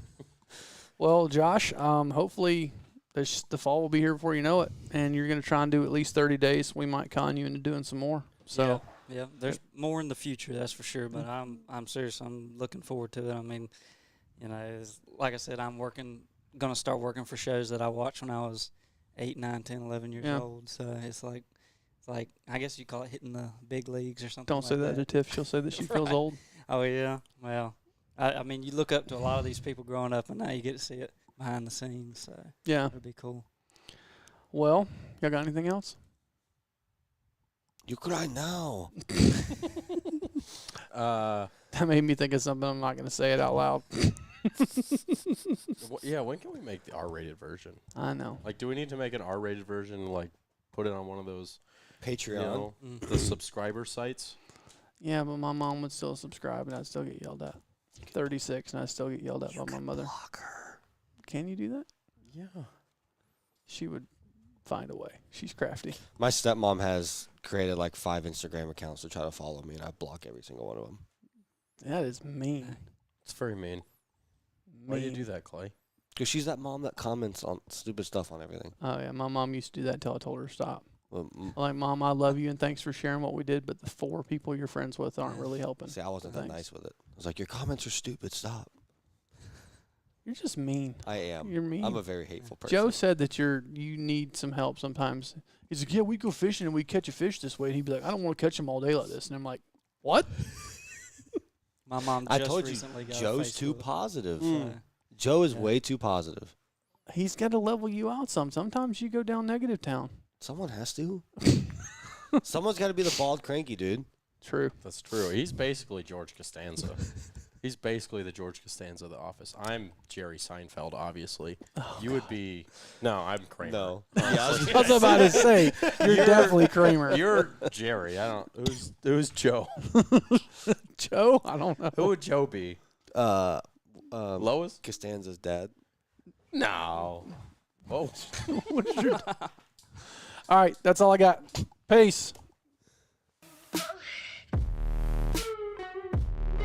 [SPEAKER 3] Well, Josh, hopefully the fall will be here before you know it, and you're gonna try and do at least 30 days. We might con you into doing some more. So
[SPEAKER 4] Yeah, there's more in the future, that's for sure. But I'm serious. I'm looking forward to it. I mean, like I said, gonna start working for shows that I watched when I was 8, 9, 10, 11 years
[SPEAKER 3] Yeah.
[SPEAKER 4] old. So it's like I guess you call it hitting the big leagues or something.
[SPEAKER 3] don't say
[SPEAKER 4] like
[SPEAKER 3] that to Tiff. She'll say that she feels
[SPEAKER 4] Right.
[SPEAKER 3] old.
[SPEAKER 4] Oh yeah, well, I mean, you look up to a lot of these people growing up, and now you get to see it behind the scenes. So
[SPEAKER 3] Yeah.
[SPEAKER 4] it'll be cool.
[SPEAKER 3] Well, y'all got anything else?
[SPEAKER 2] You cry now.
[SPEAKER 3] That made me think of something. I'm not gonna say it out loud.
[SPEAKER 6] Yeah, when can we make the R-rated version?
[SPEAKER 3] I know.
[SPEAKER 6] Like, do we need to make an R-rated version? Like, put it on one of those,
[SPEAKER 2] Patreon.
[SPEAKER 6] the subscriber sites.
[SPEAKER 3] Yeah, but my mom would still subscribe, and I'd still get yelled at. 36, and I'd still get yelled at by my mother.
[SPEAKER 2] Block her.
[SPEAKER 3] Can you do that?
[SPEAKER 6] Yeah.
[SPEAKER 3] She would find a way. She's crafty.
[SPEAKER 2] My stepmom has created like 5 Instagram accounts to try to follow me, and I block every single one of them.
[SPEAKER 3] That is mean.
[SPEAKER 6] It's very mean. Why do you do that, Clay?
[SPEAKER 2] Because she's that mom that comments on stupid stuff on everything.
[SPEAKER 3] Oh, yeah. My mom used to do that until I told her to stop.
[SPEAKER 2] Well,
[SPEAKER 3] Like, Mom, I love you, and thanks for sharing what we did, but the 4 people you're friends with aren't really helping.
[SPEAKER 2] see, I wasn't
[SPEAKER 3] So
[SPEAKER 2] that
[SPEAKER 3] thanks.
[SPEAKER 2] nice with it. I was like, your comments are stupid. Stop.
[SPEAKER 3] You're just mean.
[SPEAKER 2] I am.
[SPEAKER 3] You're mean.
[SPEAKER 2] I'm a very hateful person.
[SPEAKER 3] Joe said that you need some help sometimes. He's like, yeah, we go fishing and we catch a fish this way. And he'd be like, I don't want to catch them all day like this. And I'm like, what?
[SPEAKER 4] My mom
[SPEAKER 2] I
[SPEAKER 4] just
[SPEAKER 2] told you,
[SPEAKER 4] recently got a
[SPEAKER 2] Joe's too
[SPEAKER 4] Facebook.
[SPEAKER 2] positive.
[SPEAKER 3] Mm.
[SPEAKER 4] So,
[SPEAKER 2] Joe is
[SPEAKER 4] Yeah.
[SPEAKER 2] way too positive.
[SPEAKER 3] He's got to level you out some. Sometimes you go down negative town.
[SPEAKER 2] Someone has to. Someone's got to be the bald cranky dude.
[SPEAKER 3] True.
[SPEAKER 6] That's true. He's basically George Costanza. He's basically the George Costanza of The Office. I'm Jerry Seinfeld, obviously. You would be... No, I'm Kramer.
[SPEAKER 2] No. Yeah,
[SPEAKER 3] I was about to say, you're definitely Kramer.
[SPEAKER 6] You're Jerry. I don't... Who's Joe?
[SPEAKER 3] Joe? I don't know.
[SPEAKER 6] Who would Joe be? Lois?
[SPEAKER 2] Costanza's dad.
[SPEAKER 6] No. Oh.
[SPEAKER 3] All right, that's all I got. Peace.
[SPEAKER 7] Oh,